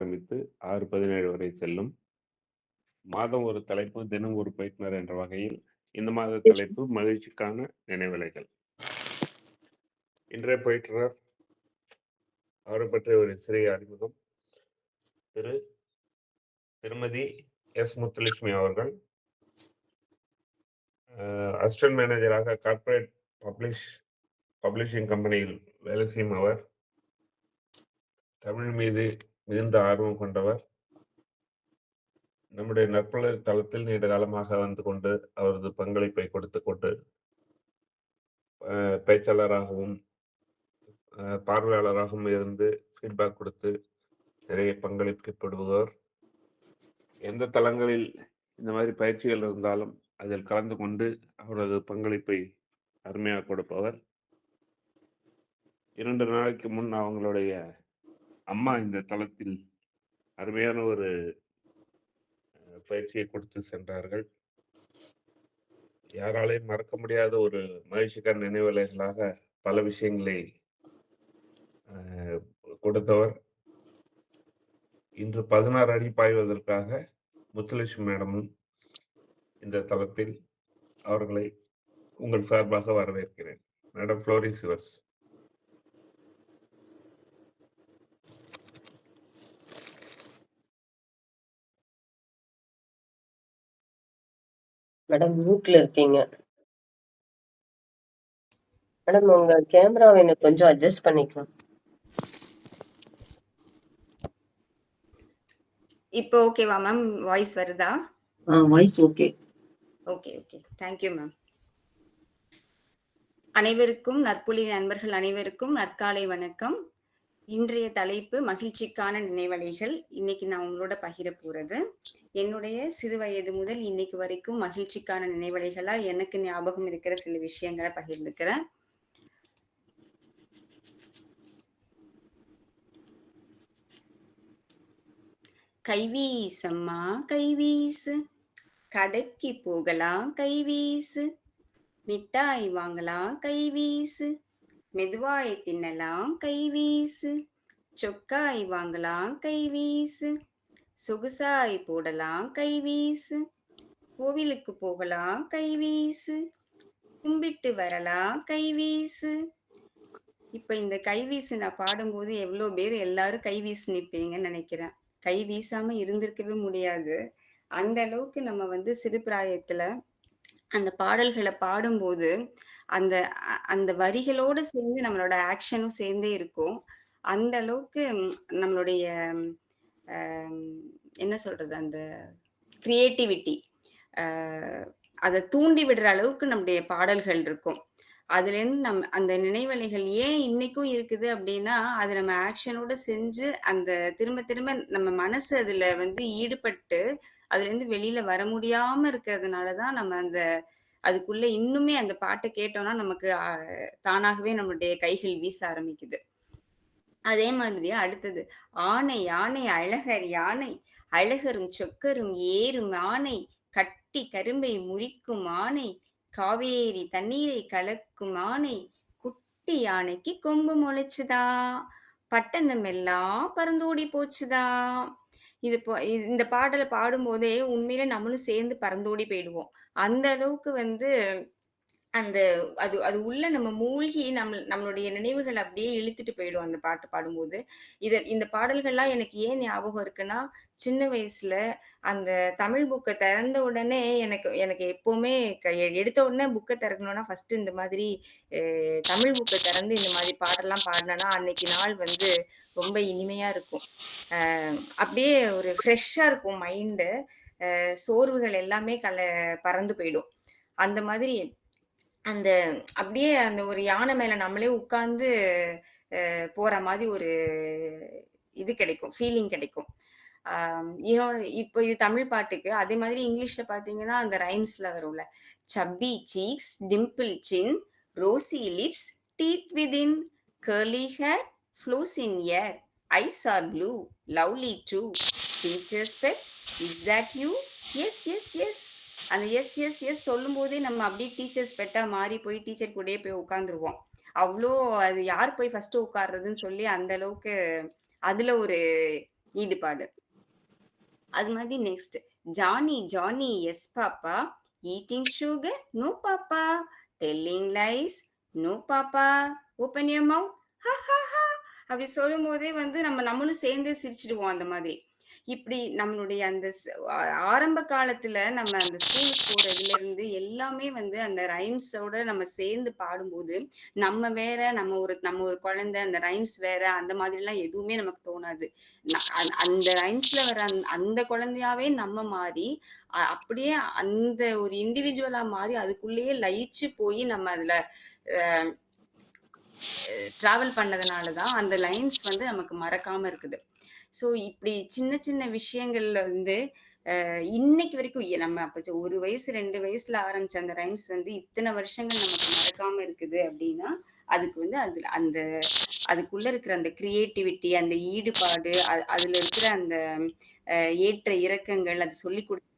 ஆரம்பித்து 6-17 வரை செல்லும். மாதம் ஒரு தலைப்பு, தினம் ஒரு பயிற்றுனர் என்ற வகையில் இந்த மாத தலைப்பு மகிழ்ச்சிக்கான நினைவலைகள். இன்றைய பயிற்றுனர் அவரை பற்றிய ஒரு சிறிய அறிமுகம். திருமதி எஸ். முத்துலட்சுமி அவர்கள் அசிஸ்டன்ட் மேனேஜராக கார்ப்பரேட் பப்ளிஷிங் கம்பெனியில் வேலை செய்யும் அவர் தமிழ் மீது மிகுந்த ஆர்வம் கொண்டவர். நம்முடைய நற்பல தளத்தில் நீண்ட காலமாக வந்து கொண்டு அவரது பங்களிப்பை கொடுத்து கொண்டு பேச்சாளராகவும் பார்வையாளராகவும் இருந்து ஃபீட்பேக் கொடுத்து நிறைய பங்களிக்கப்படுபவர். எந்த தளங்களில் இந்த மாதிரி பயிற்சிகள் இருந்தாலும் அதில் கலந்து கொண்டு அவரது பங்களிப்பை அருமையாக கொடுப்பவர். 2 நாளைக்கு முன் அவங்களுடைய அம்மா இந்த தளத்தில் அருமையான ஒரு பயிற்சியை கொடுத்து சென்றார்கள். யாராலையும் மறக்க முடியாத ஒரு மகிழ்ச்சிக்கான நினைவலைகளாக பல விஷயங்களை கொடுத்தவர். இன்று 16 அடி பாய்வதற்காக முத்துலட்சுமி மேடமும் இந்த தளத்தில் அவர்களை உங்கள் சார்பாக வரவேற்கிறேன். Madam, floor is yours. Madam மியூட்ல இருக்கீங்க. மேடம் உங்க கேமராவை எனக்கு கொஞ்சம் அட்ஜஸ்ட் பண்ணிக்கலாம். இப்போ ஓகேவா மேம்? வாய்ஸ் வருதா? Voice okay. Okay. Thank you ma'am. அனைவருக்கும் நற்புலி நண்பர்கள் அனைவருக்கும் நற்காலை வணக்கம். இன்றைய தலைப்பு மகிழ்ச்சிக்கான நினைவலைகள். இன்னைக்கு நான் உங்களோட பகிர போறது என்னுடைய சிறு வயது முதல் இன்னைக்கு வரைக்கும் மகிழ்ச்சிக்கான நினைவலைகளா எனக்கு ஞாபகம் இருக்கிற சில விஷயங்களை பகிர்ந்துக்கிறேன். கைவீசம்மா கைவீசு, கடைக்கு போகலாம் கைவீசு, மிட்டாய் வாங்கலாம் கைவீசு, மெதுவாய் தின்னலாம் கைவீசு, சொக்காய் வாங்கலாம் கைவீசு, சொகுசாய் போடலாம் கைவீசு, கோவிலுக்கு போகலாம் கைவீசு, கும்பிட்டு வரலாம் கைவீசு. இப்ப இந்த கைவீசு நான் பாடும்போது எவ்வளோ பேர் எல்லாரும் கைவீசு நிற்பீங்கன்னு நினைக்கிறேன். கை வீசாம இருந்திருக்கவே முடியாது. அந்த அளவுக்கு நம்ம சிறு பிராயத்துல அந்த பாடல்களை பாடும்போது அந்த அந்த வரிகளோடு சேர்ந்து நம்மளோட ஆக்ஷனும் சேர்ந்தே இருக்கும். அந்த அளவுக்கு நம்மளுடைய என்ன சொல்றது, அந்த கிரியேட்டிவிட்டி அதை தூண்டி விடுற அளவுக்கு நம்முடைய பாடல்கள் இருக்கும். அதுலேருந்து அந்த நினைவலைகள் ஏன் இன்னைக்கும் இருக்குது அப்படின்னா, அது நம்ம ஆக்ஷனோட செஞ்சு அந்த திரும்ப திரும்ப நம்ம மனசு அதுல ஈடுபட்டு அதுலேருந்து வெளியில வர முடியாம இருக்கிறதுனால தான் நம்ம அதுக்குள்ள இன்னுமே அந்த பாட்டை கேட்டோம்னா நமக்கு தானாகவே நம்மளுடைய கைகள் வீச ஆரம்பிக்குது. அதே மாதிரி அடுத்தது, ஆனை யானை அழகர் யானை, அழகரும் சொக்கரும் ஏறும் ஆனை, கட்டி கரும்பை முறிக்கும் ஆனை, காவேரி தண்ணீரை கலக்கும் ஆனை, குட்டி யானைக்கு கொம்பு முளைச்சுதா, பட்டணம் எல்லாம் பறந்தோடி போச்சுதா. இந்த பாடலை பாடும்போதே உண்மையிலே நம்மளும் சேர்ந்து பறந்தோடி போயிடுவோம். அந்த அளவுக்கு அந்த அது உள்ள நம்ம மூழ்கி நம்மளுடைய நினைவுகள் அப்படியே இழுத்துட்டு போயிடும் அந்த பாட்டு பாடும்போது. இந்த பாடல்கள்லாம் எனக்கு ஏன் ஞாபகம் இருக்குன்னா, சின்ன வயசுல அந்த தமிழ் புக்க திறந்த உடனே எனக்கு எப்பவுமே எடுத்த உடனே புக்க திறக்கணும்னா ஃபர்ஸ்ட் இந்த மாதிரி தமிழ் புக்க திறந்து இந்த மாதிரி பாட்டெல்லாம் பாடுனேன்னா அன்னைக்கு நாள் ரொம்ப இனிமையா இருக்கும். அப்படியே ஒரு ஃப்ரெஷ்ஷா இருக்கும் மைண்டு. சோர்வுகள் எல்லாமே பறந்து போயிடும். அந்த மாதிரி அப்படியே அந்த ஒரு யானை மேல நம்மளே உட்கார்ந்து போற மாதிரி ஒரு இது கிடைக்கும், ஃபீலிங் கிடைக்கும். இப்போ இது தமிழ் பாட்டுக்கு. அதே மாதிரி இங்கிலீஷ்ல பாத்தீங்கன்னா அந்த ரைம்ஸ்ல வரும்ல, chubby cheeks, dimple chin, rosy lips, teeth within, curly hair, flows in air, eyes are blue, lovely true, teacher's pet, is that you, yes yes yes. அந்த எஸ் எஸ் எஸ் சொல்லும் போதே நம்ம அப்படியே டீச்சர்ஸ் பெட்டா மாறி போய் டீச்சர் கூடயே போய் உட்காந்துருவோம். அவ்வளோ அது யார் போய் ஃபர்ஸ்ட் உட்கார்றதுன்னு சொல்லி அந்த அளவுக்கு அதுல ஒரு ஈடுபாடு. அது மாதிரி next Johnny Johnny yes papa, eating sugar no papa, telling lies no papa, open your mouth அப்படி சொல்லும் போதே வந்து நம்மளும் சேர்ந்தே சிரிச்சிடுவோம் அந்த மாதிரி. இப்படி நம்மளுடைய அந்த ஆரம்ப காலத்துல நம்ம அந்த ஸ்கூலுக்கு போறதுல இருந்து எல்லாமே வந்து அந்த ரைம்ஸோட நம்ம சேர்ந்து பாடும்போது நம்ம வேற நம்ம ஒரு குழந்தை அந்த ரைம்ஸ் வேற அந்த மாதிரிலாம் எதுவுமே நமக்கு தோணாது. அந்த ரைம்ஸ்ல வர அந்த குழந்தையாவே நம்ம மாறி அப்படியே அந்த ஒரு இண்டிவிஜுவலா மாறி அதுக்குள்ளேயே லயிச்சு போய் நம்ம அதுல டிராவல் பண்ணதுனால தான் அந்த லைன்ஸ் வந்து நமக்கு மறக்காம இருக்குது. ஸோ இப்படி சின்ன சின்ன விஷயங்கள்ல வந்து இன்னைக்கு வரைக்கும் நம்ம அப்ப 1 வயசு 2 வயசுல ஆரம்பிச்ச அந்த ரைம்ஸ் வந்து இத்தனை வருஷங்கள் நமக்கு மறக்காம இருக்குது அப்படின்னா அதுக்கு வந்து அதுக்குள்ள இருக்கிற அந்த கிரியேட்டிவிட்டி, அந்த ஈடுபாடு, அதுல இருக்கிற அந்த ஏற்ற இறக்கங்கள், அது சொல்லிக் கொடுத்ததும்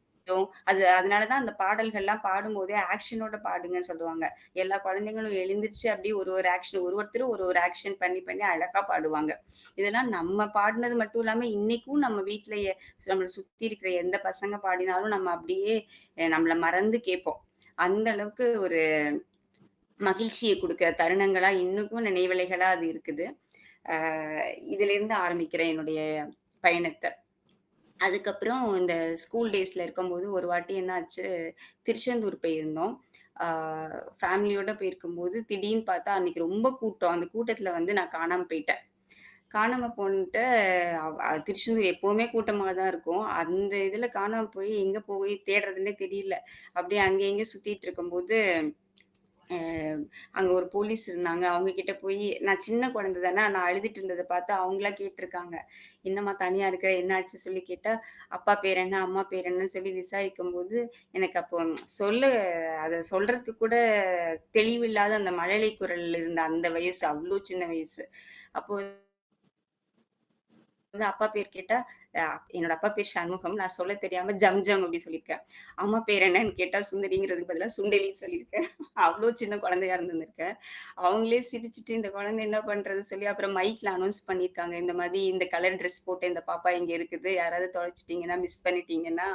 அதனாலதான் அந்த பாடல்கள்லாம் பாடும்போதே ஆக்ஷனோட பாடுங்கன்னு சொல்லுவாங்க. எல்லா குழந்தைங்களும் எழுந்திருச்சு அப்படியே ஒரு ஆக்ஷன் ஒருத்தரும் ஒரு ஆக்ஷன் பண்ணி பண்ணி அழகா பாடுவாங்க. இதெல்லாம் நம்ம பாடினது மட்டும் இல்லாம இன்னைக்கும் நம்ம வீட்டுல நம்மளை சுத்தி இருக்கிற எந்த பசங்க பாடினாலும் நம்ம அப்படியே நம்மளை மறந்து கேட்போம். அந்த அளவுக்கு ஒரு மகிழ்ச்சியை கொடுக்கிற தருணங்களா இன்னுக்கும் நினைவலைகளா அது இருக்குது. இதுல இருந்து ஆரம்பிக்கிறேன் என்னுடைய பயணத்தை. அதுக்கப்புறம் இந்த ஸ்கூல் டேஸ்ல இருக்கும்போது ஒரு வாட்டி என்ன ஆச்சு, திருச்செந்தூர் போயிருந்தோம். ஃபேமிலியோட போயிருக்கும்போது திடீர்னு பார்த்தா அன்னைக்கு ரொம்ப கூட்டம். அந்த கூட்டத்துல வந்து நான் காணாம போயிட்டேன். காணாம போன்ட்டு திருச்செந்தூர் எப்பவுமே கூட்டமா தான் இருக்கும். அந்த இதுல காணாம போய் எங்க போய் தேடுறதுன்னே தெரியல. அப்படியே அங்க இங்க சுத்திட்டு இருக்கும்போது அங்க ஒரு போலீஸ் இருந்தாங்க. அவங்க கிட்ட போய் நான் சின்ன குழந்தை தானே, நான் அழுதுட்டு இருந்தத பார்த்து அவங்களா கேட்டிருக்காங்க. "என்னம்மா தனியா இருக்கிற? என்ன ஆச்சு?" சொல்லி கேட்டா, அப்பா பேர் என்ன? அம்மா பேர் என்னன்னு சொல்லி விசாரிக்கும்போது, எனக்கு அப்போ அத சொல்றதுக்கு கூட தெளிவில்லாத அந்த மழலை குரல்ல இருந்த அந்த வயசு, அவ்ளோ சின்ன வயசு. அப்போ வந்து அப்பா பேர் கேட்டா, என்னோட அப்பா பேர் சண்முகம். நான் சொல்ல தெரியாம ஜம் அப்படி சொல்லியிருக்கேன். அம்மா பேர் என்னன்னு கேட்டா சுந்தரிங்கிறதுக்கு பதிலா சுண்டெலின்னு சொல்லியிருக்கேன். அவ்ளோ சின்ன குழந்தையா இருந்திருக்கேன். அவங்களே சிரிச்சுட்டு இந்த குழந்தை என்ன பண்றது சொல்லி அப்புறம் மைக்ல அனௌன்ஸ் பண்ணியிருக்காங்க. இந்த மாதிரி இந்த கலர் ட்ரெஸ் போட்டு இந்த பாப்பா இங்க இருக்குது. யாராவது தொலைச்சிட்டீங்கன்னா, மிஸ் பண்ணிட்டீங்கன்னா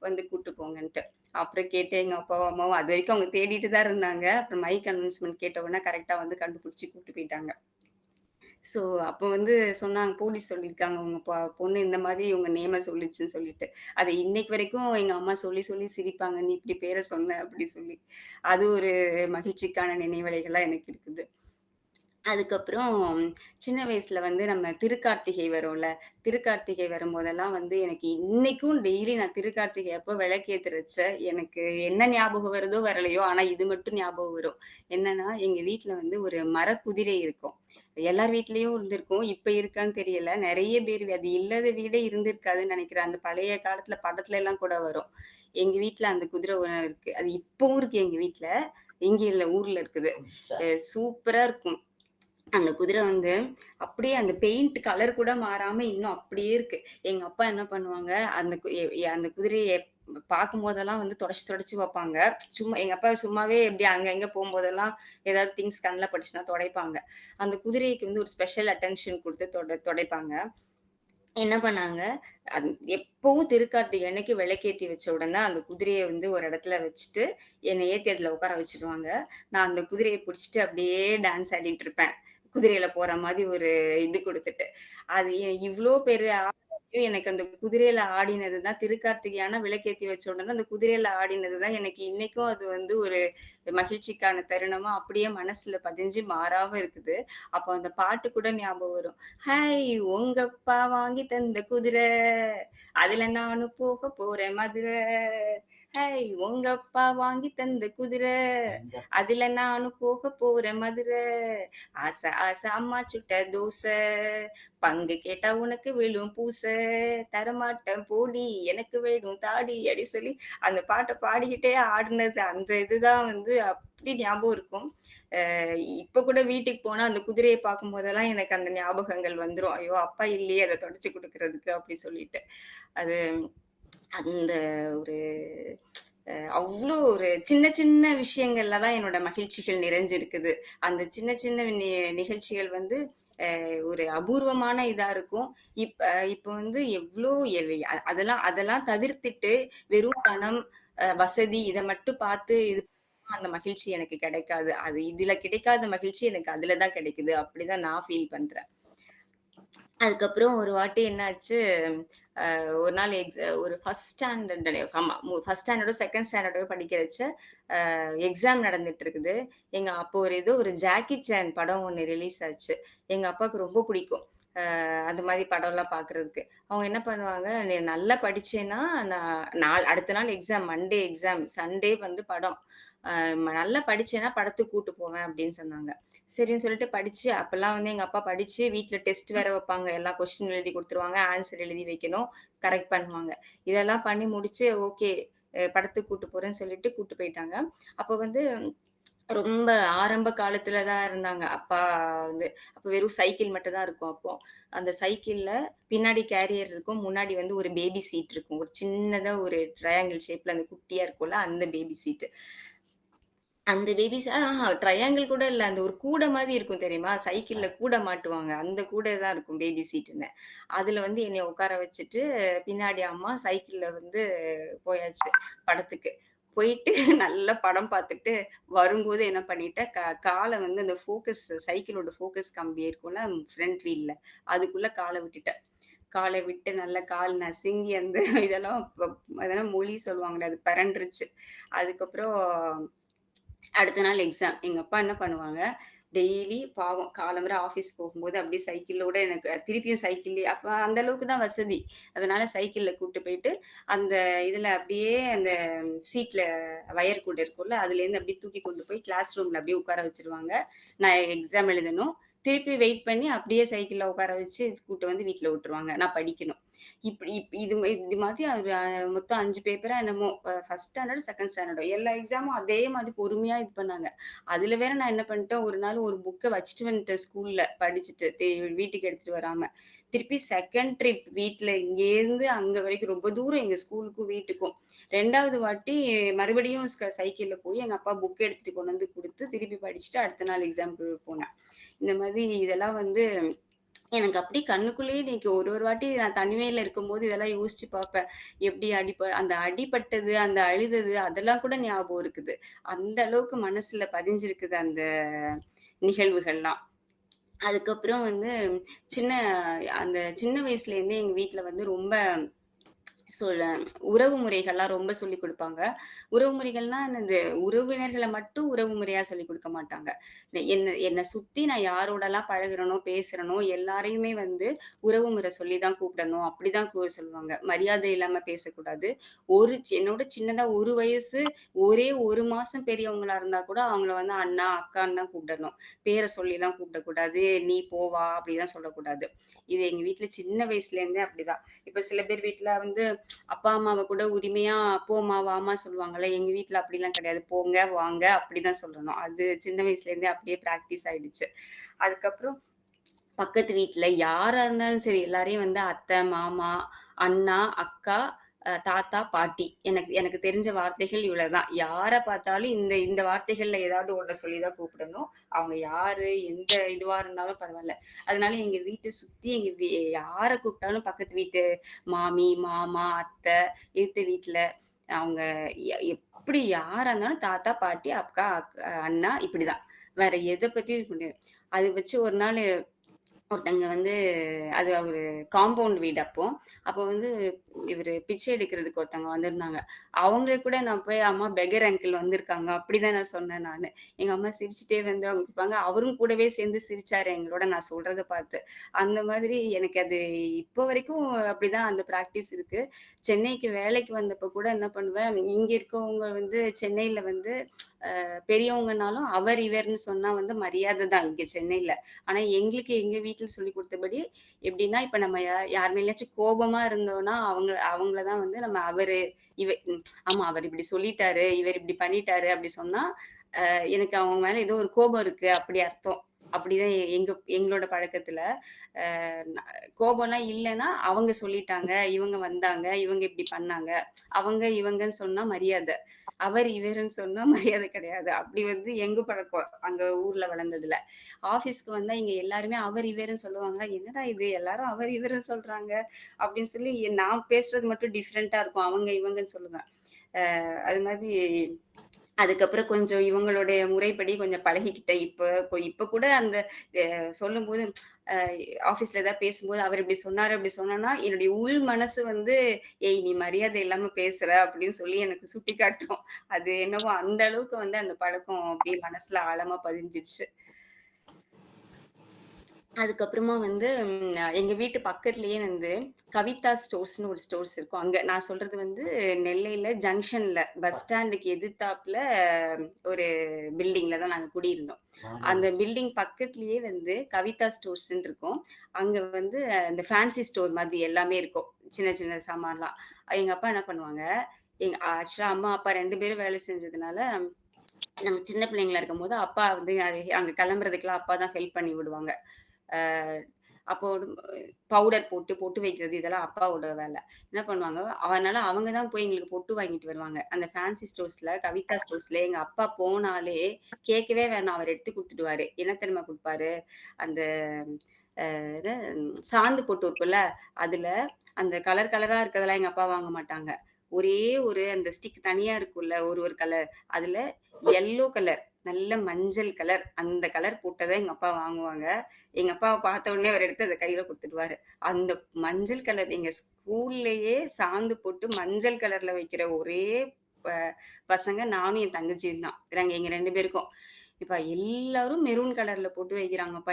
வந்து கூட்டு போங்கன்ட்டு. அப்புறம் கேட்டு எங்க அப்பாவும் அம்மாவும் அது வரைக்கும் அவங்க தேடிட்டு தான் இருந்தாங்க. அப்புறம் மைக் அனௌன்ஸ்மென்ட் கேட்ட உடனே கரெக்ட்டா வந்து கண்டுபிடிச்சு கூட்டு போயிட்டாங்க. ஸோ அப்போ வந்து சொன்னாங்க, போலீஸ் சொல்லியிருக்காங்க, உங்க பொண்ணு இந்த மாதிரி உங்க நேம சொல்லுச்சுன்னு சொல்லிட்டு. அத இன்னைக்கு வரைக்கும் எங்க அம்மா சொல்லி சொல்லி சிரிப்பாங்க. "நீ இப்படி பேர சொன்ன" அப்படி சொல்லி. அது ஒரு மகிழ்ச்சிக்கான நினைவலைகளா எனக்கு இருக்குது. அதுக்கப்புறம் சின்ன வயசுல வந்து நம்ம திருக்கார்த்திகை வரும்ல. திருக்கார்த்திகை வரும்போதெல்லாம் வந்து எனக்கு இன்னைக்கும் டெய்லி நான் திருக்கார்த்திகை அப்போ விளக்கேத்துறச்ச எனக்கு என்ன ஞாபகம் வருதோ வரலையோ, ஆனா இது மட்டும் ஞாபகம் வரும். என்னன்னா, எங்க வீட்ல வந்து ஒரு மரக்குதிரை இருக்கும். எல்லார் வீட்லயும் இருந்திருக்கும். இப்ப இருக்கான்னு தெரியல. நெறைய பேர் அது இல்லாத வீடே இருந்திருக்காதுன்னு நெனைக்கிறேன். அந்த பழைய காலத்துல படத்துல எல்லாம் கூட வரும். எங்க வீட்ல அந்த குதிரை ஒண்ணு இருக்கு. அது இப்பவும் இருக்கு எங்க வீட்ல. இங்க இல்ல, ஊர்ல இருக்குது. சூப்பரா இருக்கும். அந்த குதிரை வந்து அப்படியே அந்த பெயிண்ட் கலர் கூட மாறாம இன்னும் அப்படியே இருக்கு. எங்க அப்பா என்ன பண்ணுவாங்க, அந்த குதிரைய பார்க்கும்போதெல்லாம் வந்து தொடச்சு தொடச்சு வைப்பாங்க. சும்மா எங்க அப்பா சும்மாவே இப்படி அங்க இங்க போம்போதெல்லாம் ஏதாவது திங்ஸ் கண்ல பட்டுச்சுன்னா தொடைப்பாங்க. அந்த குதிரைக்கு வந்து ஒரு ஸ்பெஷல் அட்டென்ஷன் குடுத்து தொடைப்பாங்க. என்ன பண்ணாங்க, எப்பவும் திருக்கார்த்திகை அன்னைக்கு விளக்கேத்தி வச்ச உடனே அந்த குதிரைய வந்து ஒரு இடத்துல வச்சுட்டு, என்னை ஏத்தி அதுல உட்கார வச்சுருவாங்க. நான் அந்த குதிரைய புடிச்சுட்டு அப்படியே டான்ஸ் ஆடிட்டு இருப்பேன். குதிரையில போற மாதிரி ஒரு இது குடுத்துட்டு. அது இவ்ளோ பெரிய ஆசையும் எனக்கு அந்த குதிரையில ஆடினது தான் திருக்கார்த்திகை ஆனா விளக்கேத்தி வச்ச உடனே அந்த குதிரையில ஆடினது தான் எனக்கு இன்னைக்கும் அது வந்து ஒரு மகிழ்ச்சிக்கான தருணமா அப்படியே மனசுல பதிஞ்சு மாறாம இருக்குது. அப்போ அந்த பாட்டு கூட ஞாபகம் வரும். ஹை உங்க அப்பா வாங்கி தந்த குதிரை, அதுல நானும் போக போறேன் மதுரை. ஹை உங்க அப்பா வாங்கி தந்த குதிரை, அதுல நானும் போக போறேன் மதுரை. ஆசை ஆசை அம்மா சுட்ட தோசை, பங்கு கேட்டா உனக்கு விழும் பூசை, தரமாட்டேன் போடி எனக்கு வேணும் தாடி அப்படி சொல்லி அந்த பாட்டை பாடிக்கிட்டே ஆடினது அந்த இதுதான் வந்து அப்படி ஞாபகம் இருக்கும். இப்ப கூட வீட்டுக்கு போனா அந்த குதிரையை பார்க்கும் போதெல்லாம் எனக்கு அந்த ஞாபகங்கள் வந்துரும். ஐயோ அப்பா இல்லையே அதை தொடச்சு கொடுக்கறதுக்கு அப்படி சொல்லிட்டு. அது அந்த ஒரு அவ்ளோ ஒரு சின்ன சின்ன விஷயங்கள்ல தான் என்னோட மகிழ்ச்சிகள் நிறைஞ்சிருக்குது. அந்த சின்ன சின்ன நிகழ்ச்சிகள் வந்து ஒரு அபூர்வமான இதா இருக்கும். இப்ப இப்ப வந்து எவ்ளோ அதெல்லாம் அதெல்லாம் தவிர்த்துட்டு வெறும் பணம், வசதி இத மட்டும் பார்த்து இது பண்ணா அந்த மகிழ்ச்சி எனக்கு கிடைக்காது. அது இதுல கிடைக்காத மகிழ்ச்சி எனக்கு அதுல தான் கிடைக்குது. அப்படிதான் நான் ஃபீல் பண்றேன். அதுக்கப்புறம் ஒரு வாட்டி என்னாச்சு, ஒரு நாள் ஒரு ஃபர்ஸ்ட் ஸ்டாண்டர்ட் ஆமா. ஃபர்ஸ்ட் ஸ்டாண்டர்டோ, செகண்ட் ஸ்டாண்டர்டோ படிக்கிறச்ச எக்ஸாம் நடந்துட்டு இருக்குது. அப்போ ஒரு ஜாக்கி சான் படம் ஒண்ணு ரிலீஸ் ஆச்சு. எங்க அப்பாவுக்கு ரொம்ப பிடிக்கும். அந்த மாரி படம்லாம் பார்க்குறதுக்கு. அவங்க என்ன பண்ணுவாங்க, "நீ நல்லா படிச்சேன்னா, அடுத்த நாள் எக்ஸாம், மண்டே எக்ஸாம், சண்டே வந்து படம். நல்லா படிச்சேன்னா படத்துக்கு கூட்டு போவேன்" அப்படின்னு சொன்னாங்க. சரின்னு சொல்லிட்டு படிச்சு அப்பலாம் வந்து எங்க அப்பா படிச்சு வீட்ல டெஸ்ட் வேற வைப்பாங்க. எல்லா கொஸ்டின் எழுதி குடுத்துருவாங்க. ஆன்ஸர் எழுதி வைக்கணும். கரெக்ட் பண்ணுவாங்க. இதெல்லாம் பண்ணி முடிச்சு ஓகே படத்துக்கு கூட்டு போறேன்னு சொல்லிட்டு கூட்டு போயிட்டாங்க. அப்ப வந்து ரொம்ப ஆரம்ப காலத்துல தான் இருந்தாங்க. அப்பா வந்து அப்ப வெறும் சைக்கிள் மட்டும் தான் இருக்கும் அப்போ. அந்த சைக்கிள்ல பின்னாடி கேரியர் இருக்கும். முன்னாடி வந்து ஒரு பேபி சீட் இருக்கும். ஒரு சின்னதா ஒரு ட்ரையாங்கிள் ஷேப்ல அந்த குட்டியா இருக்கும்ல, அந்த பேபி சீட். அந்த பேபிஸ் ட்ரையாங்கிள் கூட இல்ல. அந்த ஒரு கூட மாரி இருக்கும் தெரியுமா? சைக்கிள்ல கூட மாட்டுவாங்க. அந்த கூட தான் இருக்கும் பேபி சீட்டுன்னு. அதுல வந்து என்னைய உட்கார வச்சுட்டு, பின்னாடி அம்மா சைக்கிள்ல வந்து போயாச்சு படத்துக்கு. போயிட்டு நல்லா படம் பார்த்துட்டு, வரும்போது என்ன பண்ணிட்டேன், கால வந்து அந்த சைக்கிளோட ஃபோக்கஸ் கம்பி இருக்கும்ல ஃப்ரண்ட் வீல்ல, அதுக்குள்ள கால விட்டுட்டேன். கால விட்டு நல்லா கால் நசுங்கி அந்த இதெல்லாம் அதெல்லாம் மொழி சொல்லுவாங்கல்ல, அது பெரண்டுருச்சு. அதுக்கப்புறம் அடுத்த நாள் எக்ஸாம். எங்க அப்பா என்ன பண்ணுவாங்க, டெய்லி பாவம் காலம்பற ஆஃபீஸ் போகும்போது அப்படியே சைக்கிளோட எனக்கு திருப்பியும் சைக்கிள்லயே அப்ப அந்த அளவுக்கு தான் வசதி. அதனால சைக்கிள்ல கூட்டு போயிட்டு, அந்த இதுல அப்படியே அந்த சீட்ல வயர் கூடு இருக்கும்ல, அதுலேருந்து அப்படியே தூக்கி கொண்டு போய் கிளாஸ் ரூம்ல அப்படியே உட்கார வச்சுருவாங்க. நான் எக்ஸாம் எழுதணும். திருப்பி வெயிட் பண்ணி அப்படியே சைக்கிள்ல உட்கார வச்சு கூட்டு வந்து வீட்ல விட்டுருவாங்க. நான் படிக்கணும். இப்படி இது மாதிரி ஒரு மொத்தம் 5 பேப்பரா என்னமோ ஃபர்ஸ்ட் ஸ்டாண்டர்ட், செகண்ட் ஸ்டாண்டர்டோ எல்லா எக்ஸாமும் அதே மாதிரி பொறுமையா இது பண்ணாங்க. அதுல வேற நான் என்ன பண்ணிட்டேன், ஒரு நாள் ஒரு புக்க வச்சுட்டு வந்துட்டேன் ஸ்கூல்ல படிச்சுட்டு. வீட்டுக்கு எடுத்துட்டு வராம. திருப்பி செகண்ட் ட்ரிப் வீட்ல இங்கேருந்து அங்க வரைக்கும் ரொம்ப தூரம் எங்க ஸ்கூலுக்கும், வீட்டுக்கும். 2வது வாட்டி மறுபடியும் சைக்கிள்ல போய் எங்க அப்பா புக் எடுத்துட்டு கொண்டு வந்து குடுத்து, திருப்பி படிச்சுட்டு அடுத்த நாள் எக்ஸாம்க்கு போனேன். இந்த மாதிரி இதெல்லாம் வந்து எனக்கு அப்படியே கண்ணுக்குள்ளேயே இன்னைக்கு ஒரு ஒரு வாட்டி நான் தனிமையில இருக்கும்போது இதெல்லாம் யோசிச்சு பார்ப்பேன். எப்படி அந்த அடிபட்டது, அந்த அழுதது அதெல்லாம் கூட ஞாபகம் இருக்குது. அந்த அளவுக்கு மனசுல பதிஞ்சிருக்குது அந்த நிகழ்வுகள்லாம். அதுக்கப்புறம் வந்து சின்ன சின்ன வயசுலேருந்தே எங்க வீட்ல வந்து ரொம்ப சொல்ல உறவு முறைகள்லாம் ரொம்ப சொல்லிக் குடுப்பாங்க. உறவு முறைகள்னா என்னது? உறவினர்கள மட்டும் உறவு முறையா சொல்லிக் குடுக்க மாட்டாங்க. என்ன என்ன சுத்தி நான் யாரோடலாம் பழகுறேனோ, பேசுறேனோ எல்லாரையுமே வந்து உறவு முறை சொல்லி தான் கூப்பிடணும். அப்படிதான் சொல்லுவாங்க. மரியாதை இல்லாம பேசக்கூடாது. என்னோட சின்னதா 1 வயசு, ஒரே 1 மாசம் பெரியவங்களா இருந்தா கூட அவங்கள வந்து அண்ணா, அக்கான்னு தான் கூப்பிடணும். பேர சொல்லிலாம் கூப்பிடக்கூடாது. நீ போ, வா அப்படிலாம் சொல்லக்கூடாது. இது எங்க வீட்ல சின்ன வயசுலேருந்தே அப்படிதான். இப்ப சில பேர் வீட்ல வந்து அப்பா, அம்மாவ கூட உரிமையா போம்மா, வாம்மா சொல்லுவாங்கல்ல. எங்க வீட்ல அப்படிலாம் கிடையாது. போங்க, வாங்க அப்படிதான் சொல்லணும். அது சின்ன வயசுலேருந்தே அப்படியே பிராக்டிஸ் ஆயிடுச்சு. அதுக்கப்புறம் பக்கத்து வீட்ல யாரா இருந்தாலும் சரி, எல்லாரையும் வந்து அத்தை, மாமா, அண்ணா, அக்கா, தாத்தா, பாட்டி. எனக்கு எனக்கு தெரிஞ்ச வார்த்தைகள் இவ்வளவுதான். யார பார்த்தாலும் இந்த இந்த வார்த்தைகள்ல ஏதாவது ஒண்ண சொல்லி தான் கூப்பிடணும். அவங்க யாரு, எந்த இதுவா இருந்தாலும் பரவால்ல. அதனால எங்க வீட்ட சுத்தி யார கூப்பிட்டாலும் பக்கத்து வீட்டு மாமி, மாமா, அத்தை, எதுத்த வீட்ல அவங்க எப்படி யாரா இருந்தாலும் தாத்தா, பாட்டி, அக்கா, அண்ணா இப்படிதான். வேற எத பத்தியும் இது பண்ண அது வச்சு ஒரு நாளு ஒருத்தங்க வந்து அது ஒரு காம்பவுண்ட் வீடு அப்போ. அப்போ வந்து இவரு பிச்சை எடுக்கிறதுக்கு ஒருத்தவங்க வந்திருந்தாங்க. அவங்களுக்கு கூட நான் போய், "அம்மா பெக்கர் அங்கிள் வந்திருக்காங்க." அப்படிதான் நான் சொன்னேன் நானு. எங்க அம்மா சிரிச்சுட்டே வந்து அவங்க குடுப்பாங்க. அவரும் கூடவே சேர்ந்து சிரிச்சாரு எங்களோட நான் சொல்றத பார்த்து. அந்த மாதிரி எனக்கு அது இப்போ வரைக்கும் அப்படிதான் அந்த பிராக்டிஸ் இருக்கு. சென்னைக்கு வேலைக்கு வந்தப்போ கூட என்ன பண்ணுவேன், இங்க இருக்கவங்க வந்து சென்னையில வந்து பெரியவங்கனாலும் அவர், இவர்ன்னு சொன்னா வந்து மரியாதை தான் இங்க சென்னையில. ஆனா எங்களுக்கு எங்க வீட்ல சொல்லிக் குடுத்தபடி எப்படின்னா, இப்ப நம்ம யார் மேலயாச்சும் கோபமா இருந்தோம்னா, அவங்கள தான் வந்து நம்ம அவரு, ஆமா அவர் இப்படி சொல்லிட்டாரு, இவர் இப்படி பண்ணிட்டாரு அப்படி சொன்னா, எனக்கு அவங்க மேல ஏதோ ஒரு கோபம் இருக்கு அப்படி அர்த்தம். அப்படிதான் எங்களோட பழக்கத்துல. அ ந கோபம்லாம் இல்லன்னா, அவங்க சொல்லிட்டாங்க, இவங்க வந்தாங்க, இவங்க இப்படி பண்ணாங்க. அவங்க, இவங்கன்னு சொன்னா மரியாதை. அவர், இவருன்னு சொன்னா மரியாதை கிடையாது. அப்படி வந்து எங்க பழக்கம். அங்க ஊர்ல வளர்ந்ததுல. ஆஃபீஸ்க்கு வந்தா இங்க எல்லாருமே அவர், இவருன்னு சொல்லுவாங்க. என்னடா இது எல்லாரும் அவர், இவருன்னு சொல்றாங்க அப்படின்னு சொல்லி நான் பேசுறது மட்டும் டிஃபரெண்ட்டா இருக்கும். அவங்க, இவங்கன்னு சொல்லுவேன். அது மாதிரி அதுக்கப்புறம் கொஞ்சம் இவங்களுடைய முறைப்படி கொஞ்சம் பழகிக்கிட்டேன். இப்ப கூட அந்த சொல்லும்போது அ ஆஃபீஸ்ல ஏதாவது பேசும்போது, அவர் இப்படி சொன்னாரு, அப்படி சொன்னோம்னா, என்னுடைய உள் மனசு வந்து, "ஏய் நீ மரியாதை இல்லாம பேசுற" அப்படின்னு சொல்லி எனக்கு சுட்டிக்காட்டும். அது என்னவோ அந்த அளவுக்கு வந்து அந்த பழக்கம் அப்படியே மனசுல ஆழமா பதிஞ்சிருச்சு. அதுக்கப்புறமா வந்து எங்க வீட்டு பக்கத்திலேயே வந்து கவிதா ஸ்டோர்ஸ்ன்னு ஒரு ஸ்டோர்ஸ் இருக்கும். அங்க நான் சொல்றது வந்து நெல்லையில ஜங்ஷன்ல பஸ் ஸ்டாண்டுக்கு எதிர்த்தாப்புல ஒரு பில்டிங்ல தான் நாங்க குடியிருந்தோம். அந்த பில்டிங் பக்கத்திலேயே வந்து கவிதா ஸ்டோர்ஸ்ன்னு இருக்கும். அங்க வந்து இந்த ஃபேன்சி ஸ்டோர் மாதிரி எல்லாமே இருக்கும். சின்ன சின்ன சாமான்லாம். எங்க அப்பா என்ன பண்ணுவாங்க, ஆக்சுவலா அம்மா, அப்பா 2 பேரும் வேலை செஞ்சதுனால, நாங்க சின்ன பிள்ளைங்களா இருக்கும்போது அப்பா வந்து அங்க கிளம்புறதுக்குலாம் அப்பா தான் ஹெல்ப் பண்ணி விடுவாங்க. அ அப்போ பவுடர் போட்டு பொட்டு வைக்கிறது இதெல்லாம் அப்பாவோட வேலை. என்ன பண்ணுவாங்க, அதனால அவங்க தான் போய் எங்களுக்கு பொட்டு வாங்கிட்டு வருவாங்க. அந்த ஃபேன்சி ஸ்டோர்ஸ்ல, கவிதா ஸ்டோர்ஸ்ல எங்க அப்பா போனாலே கேட்கவே வேணாம். அவர் எடுத்து குடுத்துடுவாரு. என்ன தெரியுமா குடுப்பாரு? அந்த என்ன சாந்து பொட்டு இருக்குல்ல, அதுல அந்த கலர் கலரா இருக்கிறதெல்லாம் எங்க அப்பா வாங்க மாட்டாங்க. ஒரே ஒரு அந்த ஸ்டிக் தனியா இருக்கும்ல, ஒரு ஒரு கலர். அதுல எல்லோ கலர், நல்ல மஞ்சள் கலர், அந்த கலர் போட்டத எங்க அப்பா வாங்குவாங்க. எங்க அப்பாவ பார்த்த உடனே அவர் எடுத்து அத கையில குடுத்துடுவாரு. அந்த மஞ்சள் கலர் எங்க ஸ்கூல்லயே சாந்து போட்டு மஞ்சள் கலர்ல வைக்கிற ஒரே ப பசங்க நானும் என் தங்கச்சியும் தான். நாங்க எங்க 2 பேருக்கும். இப்ப எல்லாரும் மெரூன் கலர்ல போட்டு வைக்கிறாங்கப்பா.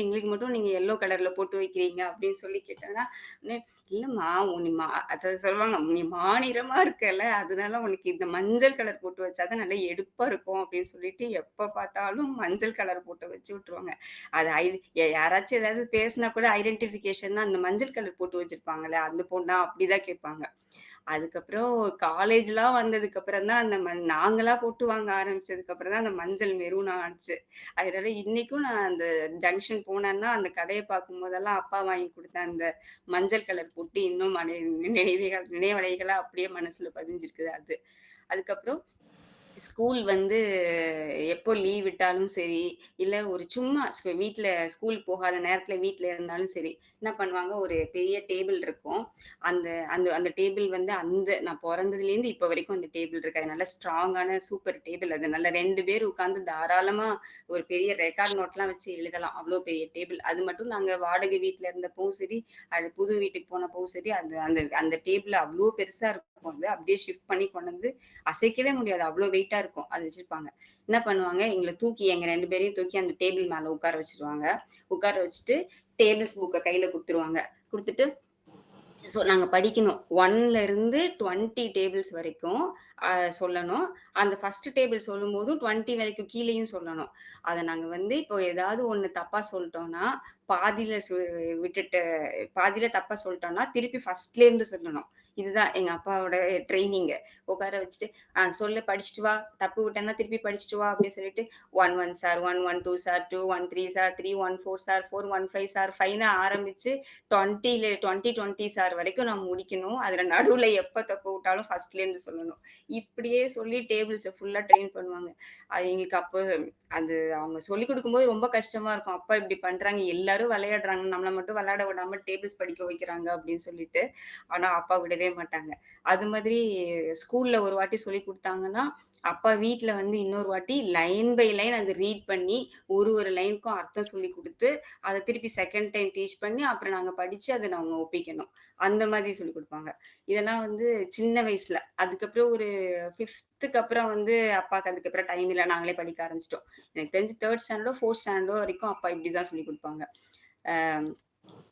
எங்களுக்கு மட்டும் நீங்க எல்லோ கலர்ல போட்டு வைக்கிறீங்க அப்படின்னு சொல்லி கேட்டாங்கன்னா, உடனே இல்லம்மா நீ அத சொல்லுவாங்க. நீ மாநிறமா இருக்கல்ல, அதனால உனக்கு இந்த மஞ்சள் கலர் போட்டு வச்சா தான் நல்லா எடுப்பா இருக்கும் அப்படின்னு சொல்லிட்டு எப்ப பார்த்தாலும் மஞ்சள் கலர் போட்டு வச்சு விட்டுருவாங்க. அது யாராச்சும் ஏதாவது பேசினா கூட ஐடென்டிஃபிகேஷன்னா அந்த மஞ்சள் கலர் போட்டு வச்சிருப்பாங்கல்ல, அந்த பொண்ணா அப்படிதான் கேட்பாங்க. அதுக்கப்புறம் காலேஜ்லாம் வந்ததுக்கப்புறம் தான் அந்த நாங்களா போட்டு வாங்க ஆரம்பிச்சதுக்கப்புறம் தான் அந்த மஞ்சள் மெரூனா ஆச்சு. அதனால இன்னைக்கும் நான் அந்த ஜங்ஷன் போனேன்னா, அந்த கடைய பார்க்கும்போதெல்லாம் அப்பா வாங்கி குடுத்த அந்த மஞ்சள் கலர் பொட்டு இன்னும் நினைவலைகளா அப்படியே மனசுல பதிஞ்சிருக்குது அது. அதுக்கப்புறம் ஸ்கூல் வந்து எப்போ லீவ் விட்டாலும் சரி, இல்ல ஒரு சும்மா வீட்ல ஸ்கூல் போகாத நேரத்துல வீட்ல இருந்தாலும் சரி, என்ன பண்ணுவாங்க, ஒரு பெரிய டேபிள் இருக்கும். அந்த அந்த அந்த டேபிள் வந்து நான் பொறந்ததுலேருந்து இப்ப வரைக்கும் அந்த டேபிள் இருக்கு. அது நல்ல ஸ்ட்ராங்கான சூப்பர் டேபிள் அது. நல்லா 2 பேர் உட்கார்ந்து தாராளமா ஒரு பெரிய ரெக்கார்ட் நோட்லாம் வச்சு எழுதலாம். அவ்ளோ பெரிய டேபிள். அது மட்டும் நாங்க வாடகை வீட்ல இருந்தப்பவும் சரி, புது வீட்டுக்கு போனப்பவும் சரி, அந்த அந்த அந்த டேபிள் அவ்ளோ பெருசா இருக்கும் அது. அப்படியே ஷிஃப்ட் பண்ணி கொண்டு வந்து அசைக்கவே முடியாது. அவ்ளோ வெயிட்டா இருக்கும். அது வச்சிருப்பாங்க. என்ன பண்ணுவாங்க, எங்க 2 பேரையும் தூக்கி அந்த டேபிள் மேல உட்கார வச்சுருவாங்க. உட்கார வச்சுட்டு டேபிள்ஸ் புக்க கையில குடுத்துருவாங்க. குடுத்துட்டு நாங்க படிக்கணும். 1ல இருந்து 20 டேபிள்ஸ் வரைக்கும் சொல்லணும். அந்த ஃபர்ஸ்ட் டேபிள் சொல்லும்போதும் 20 வரைக்கும் கீழயும் சொல்லணும். அத நாங்க வந்து இப்போ ஏதாவது ஒண்ணு தப்பா சொல்ட்டோம்னா, பாதியில விட்டுட்டு பாதியில தப்பா சொல்ட்டோம்னா, திருப்பி ஃபர்ஸ்ட்லேருந்து சொல்லணும். இதுதான் எங்க அப்பாவோட ட்ரெய்னிங்கு. உட்கார வச்சுட்டு, சொல்லு படிச்சுட்டு வா. தப்பு விட்டேன்னா திருப்பி படிச்சுட்டு வா" அப்படின்னு சொல்லிட்டு 1 1 sir 1 1 2 sir 2 1 3 sir 3 1 4 sir 4 1 5 sir 5ன்னு ஆரம்பிச்சு 20 சார் வரைக்கும் நான் முடிக்கணும். அதுல நடுவுல எப்ப தப்பு விட்டாலும் ஃபர்ஸ்ட்லேருந்து சொல்லணும். இப்படியே சொல்லி டேபிள்ஸ ஃபுல்லா ட்ரெயின் பண்ணுவாங்க. அது எங்களுக்கு அப்போ அது அவங்க சொல்லிக் குடுக்கும்போது ரொம்ப கஷ்டமா இருக்கும். அப்பா இப்படி பண்றாங்க, எல்லாரும் விளையாடுறாங்க. நம்மள மட்டும் விளையாட விடாம டேபிள்ஸ் படிக்க வைக்கிறாங்க அப்படின்னு சொல்லிட்டு. ஆனா அப்பா விடவே மாட்டாங்க. அது மாதிரி ஸ்கூல்ல ஒரு வாட்டி சொல்லிக் குடுத்தாங்கன்னா, அப்பா வீட்ல வந்து இன்னொரு வாட்டி லைன் பை லைன் அத ரீட் பண்ணி, ஒரு ஒரு லைனுக்கும் அர்த்தம் சொல்லிக் குடுத்து, அத திருப்பி செகண்ட் டைம் டீச் பண்ணி, அப்புறம் நாங்க படிச்சு அத நாங்க ஒப்பிக்கணும். அந்த மாதிரி சொல்லிக் குடுப்பாங்க. இதெல்லாம் வந்து சின்ன வயசுல. அதுக்கப்புறம் ஒரு 5த்துக்கு அப்புறம் வந்து அப்பாக்கு அதுக்கப்புறம் டைம் இல்ல. நாங்களே படிக்க ஆரம்பிச்சுட்டோம். எனக்கு தெரிஞ்சு 3 ஸ்டாண்டர்டோ, 4த் ஸ்டாண்டர்டோ வரைக்கும் அப்பா இப்படிதான் சொல்லிக் குடுப்பாங்க. அ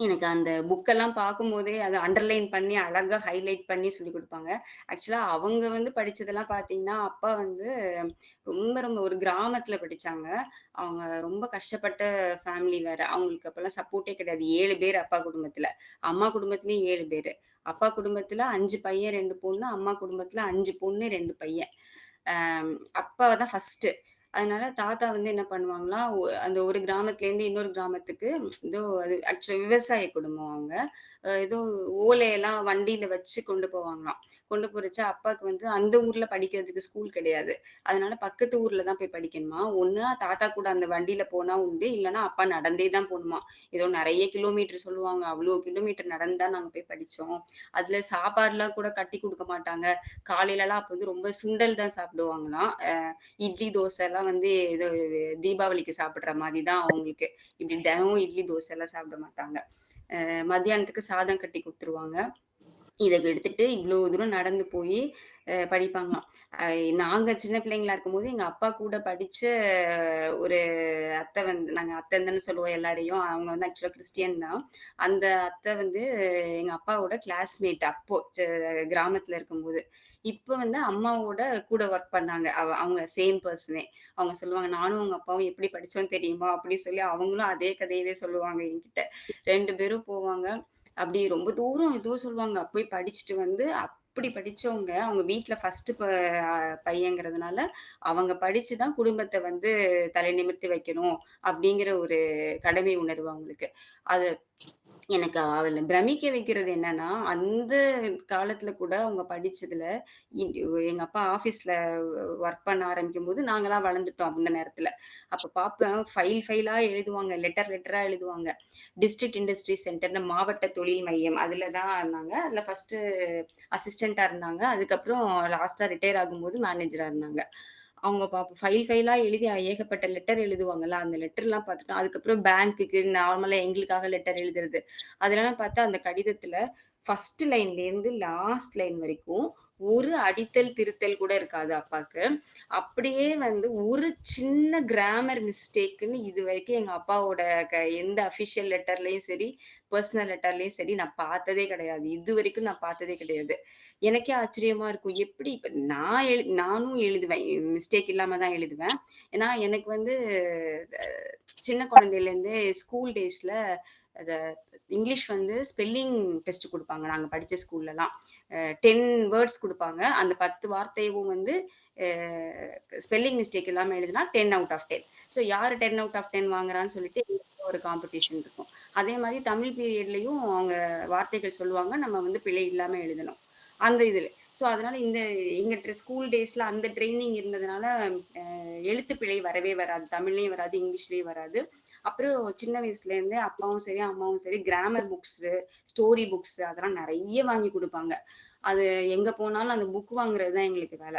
எனக்கு அந்த புக்கெல்லாம் பார்க்கும்போதே அத அண்டர்லைன் பண்ணி, அழகா ஹைலைட் பண்ணி சொல்லிக் குடுப்பாங்க. ஆக்சுவலா அவங்க வந்து படிச்சதெல்லாம் பார்த்தீங்கன்னா, அப்பா வந்து ரொம்ப ரொம்ப ஒரு கிராமத்துல படிச்சாங்க. அவங்க ரொம்ப கஷ்டப்பட்ட ஃபேமிலி வேற. அவங்களுக்கு அப்பலாம் சப்போர்ட்டே கிடையாது. 7 பேர் அப்பா குடும்பத்துல. அம்மா குடும்பத்திலயும் 7 பேரு. அப்பா குடும்பத்துல 5 பையன், 2 பொண்ணு. அம்மா குடும்பத்துல 5 பொண்ணு, 2 பையன். அ அப்பா தான் ஃபர்ஸ்ட்டு. அதனால தாத்தா வந்து என்ன பண்ணுவாங்களாம், அந்த ஒரு கிராமத்துலேருந்து இன்னொரு கிராமத்துக்கு ஏதோ அது ஆக்சுவலா விவசாய குடும்பம் அவங்க. ஏதோ ஓலையெல்லாம் வண்டியில வச்சு கொண்டு போவாங்களாம். கொண்டு போறச்ச அப்பாக்கு வந்து அந்த ஊர்ல படிக்கிறதுக்கு ஸ்கூல் கிடையாது. அதனால பக்கத்து ஊர்ல தான் போய் படிக்கணுமா. ஒண்ணு தாத்தா கூட அந்த வண்டியில போனா உண்டு, இல்லன்னா அப்பா நடந்தே தான் போணுமா. ஏதோ நெறைய கிலோமீட்டர் சொல்லுவாங்க. அவ்ளோ கிலோமீட்டர் நடந்து தான் நாங்க போய் படிச்சோம். அதுல சாப்பாடுலாம் கூட கட்டி குடுக்க மாட்டாங்க. காலையிலலாம் அப்ப வந்து ரொம்ப சுண்டல் தான் சாப்பிடுவாங்களாம். இட்லி, தோசைலாம் வந்து ஏதோ தீபாவளிக்கு சாப்பிடுற மாரி தான் அவங்களுக்கு. இப்படி தினமும் இட்லி, தோசைலாம் சாப்பிட மாட்டாங்க. மத்தியானத்துக்கு சாதம் கட்டி குடுத்துருவாங்க. இத எடுத்துட்டு இவ்ளோ தூரம் நடந்து போயி படிப்பாங்களாம். அ நாங்க சின்ன பிள்ளைங்களா இருக்கும்போது, எங்க அப்பா கூட படிச்ச ஒரு அத்தை வந்து நாங்க அத்தைன்னு தானே சொல்லுவோம் எல்லாரையும். அவங்க வந்து ஆக்சுவலா கிறிஸ்டியன் தான். அந்த அத்தை வந்து எங்க அப்பாவோட கிளாஸ்மேட் அப்போ கிராமத்துல இருக்கும்போது. இப்ப வந்து அம்மாவோட கூட ஒர்க் பண்ணாங்க. அவங்க சேம் பெர்சனே. அவங்க சொல்லுவாங்க, "நானும் உங்க அப்பாவும் எப்படி படிச்சோம் தெரியுமா?" அப்படி சொல்லி அவங்களும் அதே கதையவே சொல்லுவாங்க என்கிட்ட. 2 பேரும் போவாங்க. அப்படி ரொம்ப தூரம் ஏதோ சொல்லுவாங்க. போய் படிச்சுட்டு வந்து அப்படி படிச்சவங்க, அவங்க வீட்ல ஃபர்ஸ்ட்டு பையங்கிறதுனால, அவங்க படிச்சு தான் குடும்பத்த வந்து தலை நிமிர்த்தி வைக்கணும், அப்படிங்கிற ஒரு கடமை உணர்வு அவங்களுக்கு. அது எனக்கு அவள பிரமிக்க வைக்கிறது என்னன்னா, அந்த காலத்துல கூட அவங்க படிச்சதுல, இ எங்க அப்பா ஆஃபீஸ்ல ஒர்க் பண்ண ஆரம்பிக்கும்போது, நாங்கலாம் வளர்ந்துட்டோம் அந்த நேரத்துல. அப்ப பார்ப்பேன் ஃபைலா எழுதுவாங்க. லெட்டரா எழுதுவாங்க. டிஸ்ட்ரிக்ட் இண்டஸ்ட்ரி சென்டர்ன்னு மாவட்ட தொழில் மையம். அதுல தான் இருந்தாங்க. அதுல ஃபர்ஸ்ட்டு அசிஸ்டன்ட்டா இருந்தாங்க. அதுக்கப்புறம் லாஸ்ட்டா ரிட்டயர் ஆகும்போது மேனேஜரா இருந்தாங்க. அவங்க பாப்போம் ஃபைலா எழுதி ஏகப்பட்ட லெட்டர் எழுதுவாங்கல்ல, அந்த லெட்டர்லாம் பார்த்துட்டோம். அதுக்கப்புறம் பேங்க்குக்கு நார்மலா எங்களுக்காக லெட்டர் எழுதுறது. அதெல்லாம் பார்த்தா அந்த கடிதத்தில ஃபர்ஸ்ட் லைன்லேருந்து லாஸ்ட் லைன் வரைக்கும் ஒரு அடித்தல், திருத்தல் கூட இருக்காது அப்பாக்கு. அப்படியே வந்து ஒரு சின்ன கிராமர் மிஸ்டேக்குன்னு இதுவரைக்கும் எங்க அப்பாவோட எந்த அஃபிஷியல் லெட்டர்லயும் சரி, பெர்சனல் லெட்டர்லயும் சரி நான் பார்த்ததே கிடையாது. இதுவரைக்கும் நான் பார்த்ததே கிடையாது. எனக்கே ஆச்சரியமா இருக்கும். எப்படி இப்ப நானும் எழுதுவேன். மிஸ்டேக் இல்லாம தான் எழுதுவேன். ஏன்னா, எனக்கு வந்து அ சின்ன குழந்தையிலேருந்தே ஸ்கூல் டேஸ்ல அத இங்கிலீஷ் வந்து ஸ்பெல்லிங் டெஸ்ட் குடுப்பாங்க. நாங்க படிச்ச ஸ்கூல்லலாம். 10 வேர்ட்ஸ் குடுப்பாங்க. அந்த 10 வார்த்தையும் வந்து அ ஸ்பெல்லிங் மிஸ்டேக் இல்லாம எழுதுனா 10 அவுட் ஆஃப் 10. ஸோ யாரு 10 அவுட் ஆஃப் 10 வாங்குறான்னு சொல்லிட்டு எங்களுக்குள்ள ஒரு காம்படிஷன் இருக்கும். அதே மாரி தமிழ் பீரியட்லயும் அவங்க வார்த்தைகள் சொல்லுவாங்க. நம்ம வந்து பிழை இல்லாம எழுதணும். அந்த இதுல. ஸோ அதனால இந்த எங்க ஸ்கூல் டேஸ்ல அந்த ட்ரெய்னிங் இருந்ததுனால எழுத்து பிழை வரவே வராது. தமிழ்லயும் வராது, இங்கிலீஷ்லயும் வராது. அப்புறம் சின்ன வயசுலேருந்தே அப்பாவும் சரி, அம்மாவும் சரி கிராமர் புக்ஸு, ஸ்டோரி புக்ஸு அதெல்லாம் நெறைய வாங்கி குடுப்பாங்க. அது எங்க போனாலும் அந்த புக் வாங்குறது தான் எங்களுக்கு வேல.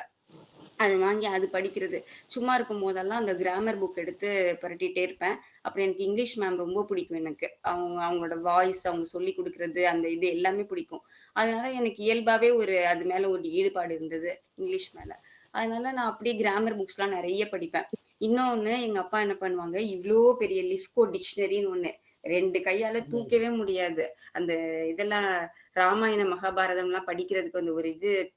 அது வாங்கி அது படிக்கிறது. சும்மா இருக்கும்போதெல்லாம் அந்த கிராமர் புக் எடுத்து புரட்டிட்டே இருப்பேன். அப்புறம் எனக்கு இங்கிலீஷ் மேம் ரொம்ப பிடிக்கும் எனக்கு. அவங்களோட வாய்ஸ், அவங்க சொல்லிக் குடுக்குறது, அந்த இது எல்லாமே பிடிக்கும். அதனால எனக்கு இயல்பாவே அது மேல ஒரு ஈடுபாடு இருந்தது, இங்கிலீஷ் மேல. அதனால நான் அப்படியே கிராமர் புக்ஸ்லாம் நெறைய படிப்பேன். இன்னொன்னு எங்க அப்பா என்ன பண்ணுவாங்க, இவ்ளோ பெரிய லிஃப்கோ டிக்ஷனரின்னு ஒண்ணு. 2 கையால தூக்கவே முடியாது. அந்த இதெல்லாம் ராமாயணம், மகாபாரதம்லாம் படிக்கிறதுக்கு அந்த ஒரு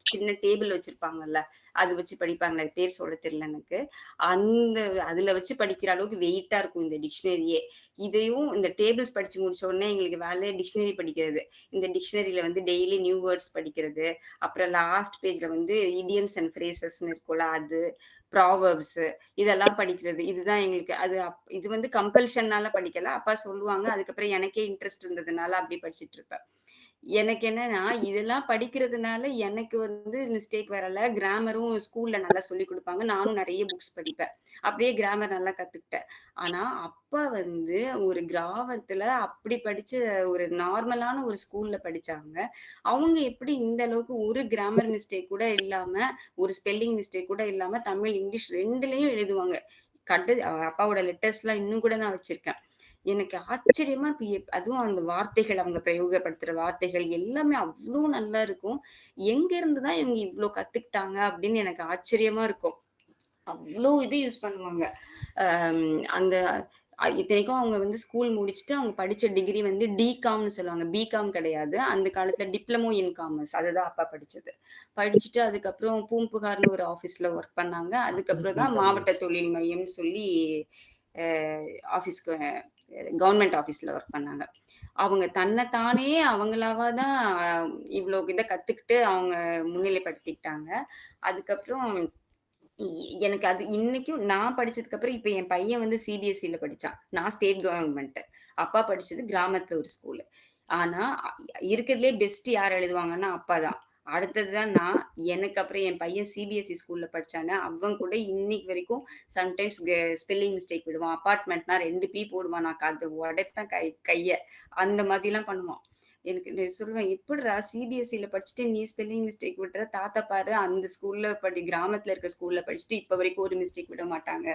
சின்ன டேபிள் வச்சிருப்பாங்கல்ல. அது வச்சு படிப்பாங்களே, அது பேர் சொல்ல தெரியல எனக்கு. அந்த அதுல வச்சு படிக்கிற அளவுக்கு வெயிட்டா இருக்கும் இந்த டிக்ஷனரியே. இதையும் இந்த டேபிள்ஸ் படிச்சு முடிச்ச உடனே எங்களுக்கு வேலையே டிக்ஷனரி படிக்கிறது. இந்த டிக்ஷனரியில வந்து டெய்லி நியூ வேர்ட்ஸ் படிக்கிறது. அப்புறம் லாஸ்ட் பேஜ்ல வந்து இடியம்ஸ் அண்ட் ஃப்ரேசஸ்ன்னு இருக்கும்ல அது, ப்ராவெர்ப்ஸ் இதெல்லாம் படிக்கிறது. இதுதான் எங்களுக்கு இது வந்து கம்பல்ஷன்னால படிக்கல. அப்பா சொல்லுவாங்க. அதுக்கப்புறம் எனக்கே இன்ட்ரெஸ்ட் இருந்ததுனால அப்படி படிச்சுட்டு இருப்பேன். எனக்கு என்னன்னா, இதெல்லாம் படிக்கிறதுனால எனக்கு வந்து மிஸ்டேக் வரல. கிராமரும் ஸ்கூல்ல நல்லா சொல்லிக் குடுப்பாங்க. நானும் நெறைய புக்ஸ் படிப்பேன். அப்படியே கிராமர் நல்லா கத்துக்கிட்டேன். ஆனா, அப்பா வந்து ஒரு கிராமத்துல அப்படி படிச்ச ஒரு நார்மலான ஒரு ஸ்கூல்ல படிச்சாங்க. அவங்க எப்படி இந்த அளவுக்கு ஒரு கிராமர் மிஸ்டேக் கூட இல்லாம, ஒரு ஸ்பெல்லிங் மிஸ்டேக் கூட இல்லாம தமிழ், இங்கிலீஷ் 2லயும் எழுதுவாங்க. அப்பாவோட லெட்டர்ஸ்லாம் இன்னும் கூட நான் வச்சிருக்கேன். எனக்கு ஆச்சரியமா இருக்கு. அதுவும் அந்த வார்த்தைகள் அவங்க பிரயோகப்படுத்துற வார்த்தைகள் எல்லாமே அவ்ளோ நல்லா இருக்கும். எங்க இருந்து தான் இவங்க இவ்ளோ கத்துக்கிட்டாங்க அப்படின்னு எனக்கு ஆச்சரியமா இருக்கும். அவ்ளோ இது யூஸ் பண்ணுவாங்க. அம் அந்த இத்தனைக்கும் அவங்க வந்து ஸ்கூல் முடிச்சுட்டு அவங்க படிச்ச டிகிரி வந்து டிகாம்னு சொல்லுவாங்க. பிகாம் கிடையாது. அந்த காலத்துல டிப்ளமோ இன் காமர்ஸ் அதுதான் அப்பா படிச்சது. படிச்சுட்டு அதுக்கப்புறம் பூம்புகார்ன்னு ஒரு ஆஃபீஸ்ல ஒர்க் பண்ணாங்க. அதுக்கப்புறம் தான் மாவட்ட தொழில் மையம்னு சொல்லி அ ஆஃபீஸ்க்கு கவர்ன்மெண்ட் ஆஃபீஸ்ல ஒர்க் பண்ணாங்க. அவங்க தன்ன தானே அவங்களாவா தான் இவ்ளோ இத கத்துக்கிட்டு அவங்க முன்னிலைப்படுத்திக்கிட்டாங்க. அதுக்கப்புறம் எனக்கு அது இன்னைக்கும் நான் படிச்சதுக்கு அப்புறம் இப்ப என் பையன் வந்து சிபிஎஸ்சில படிச்சான். நான் ஸ்டேட் கவர்ன்மெண்ட். அப்பா படிச்சது கிராமத்துல ஒரு ஸ்கூலு. ஆனா, இருக்கிறதுலயே பெஸ்ட் யார் எழுதுவாங்கன்னா அப்பா தான். அடுத்தது தான் நான். எனக்கு அப்புறம் என் பையன் சிபிஎஸ்சி ஸ்கூல்ல படிச்சானே, அவன் கூட இன்னைக்கு வரைக்கும் சம்டைம்ஸ் ஸ்பெல்லிங் மிஸ்டேக் விடுவான். அபார்ட்மெண்ட்னா 2 பி போடுவான். நான் அத உடைப்பேன் கைய. அந்த மாதிரிலாம் பண்ணுவான். எனக்கு நான் சொல்லுவேன், "எப்புட்றா சிபிஎஸ்சில படிச்சுட்டு நீ ஸ்பெல்லிங் மிஸ்டேக் விடுற? தாத்தா பாரு அந்த ஸ்கூல்ல கிராமத்துல இருக்க ஸ்கூல்ல படிச்சுட்டு இப்ப வரைக்கும் ஒரு மிஸ்டேக் விட மாட்டாங்க."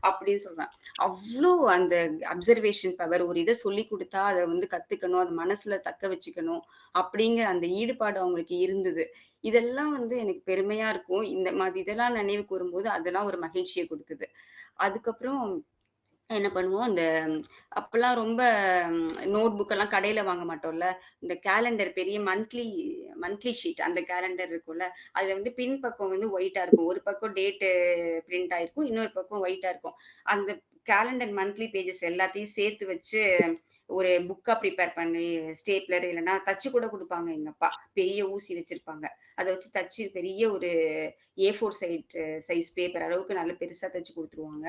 அப்படின்னு சொல்லுவேன். அவ்ளோ அந்த அப்சர்வேஷன் பவர் ஒரு இத சொல்லிக் குடுத்தா, அத வந்து கத்துக்கணும், அத மனசுல தக்க வச்சுக்கணும், அப்படிங்கிற அந்த ஈடுபாடு அவங்களுக்கு இருந்தது. இதெல்லாம் வந்து எனக்கு பெருமையா இருக்கும். இந்த மாதிரி இதெல்லாம் நினைவு கூரும்போது, அதெல்லாம் ஒரு மகிழ்ச்சிய குடுக்குது. அதுக்கப்புறம் என்ன பண்ணுவோம், இந்த அப்பலாம் ரொம்ப நோட் புக்கெல்லாம் கடையில வாங்க மாட்டோம்ல. இந்த கேலண்டர் பெரிய மந்த்லி ஷீட் அந்த கேலண்டர் இருக்கும்ல. அதுல வந்து பின் பக்கம் வந்து ஒயிட்டா இருக்கும். ஒரு பக்கம் டேட்டு பிரிண்ட் ஆயிருக்கும். இன்னொரு பக்கம் ஒயிட்டா இருக்கும். அந்த கேலண்டர் மந்த்லி பேஜஸ் எல்லாத்தையும் சேர்த்து வச்சு ஒரு புக்கா ப்ரிப்பேர் பண்ணி ஸ்டேப்லர் இல்லன்னா தச்சு கூட குடுப்பாங்க எங்க அப்பா. பெரிய ஊசி வச்சிருப்பாங்க. அத வச்சு தச்சு பெரிய ஒரு A4 சைஸ் பேப்பர் அளவுக்கு நல்ல பெருசா தச்சு குடுத்துருவாங்க.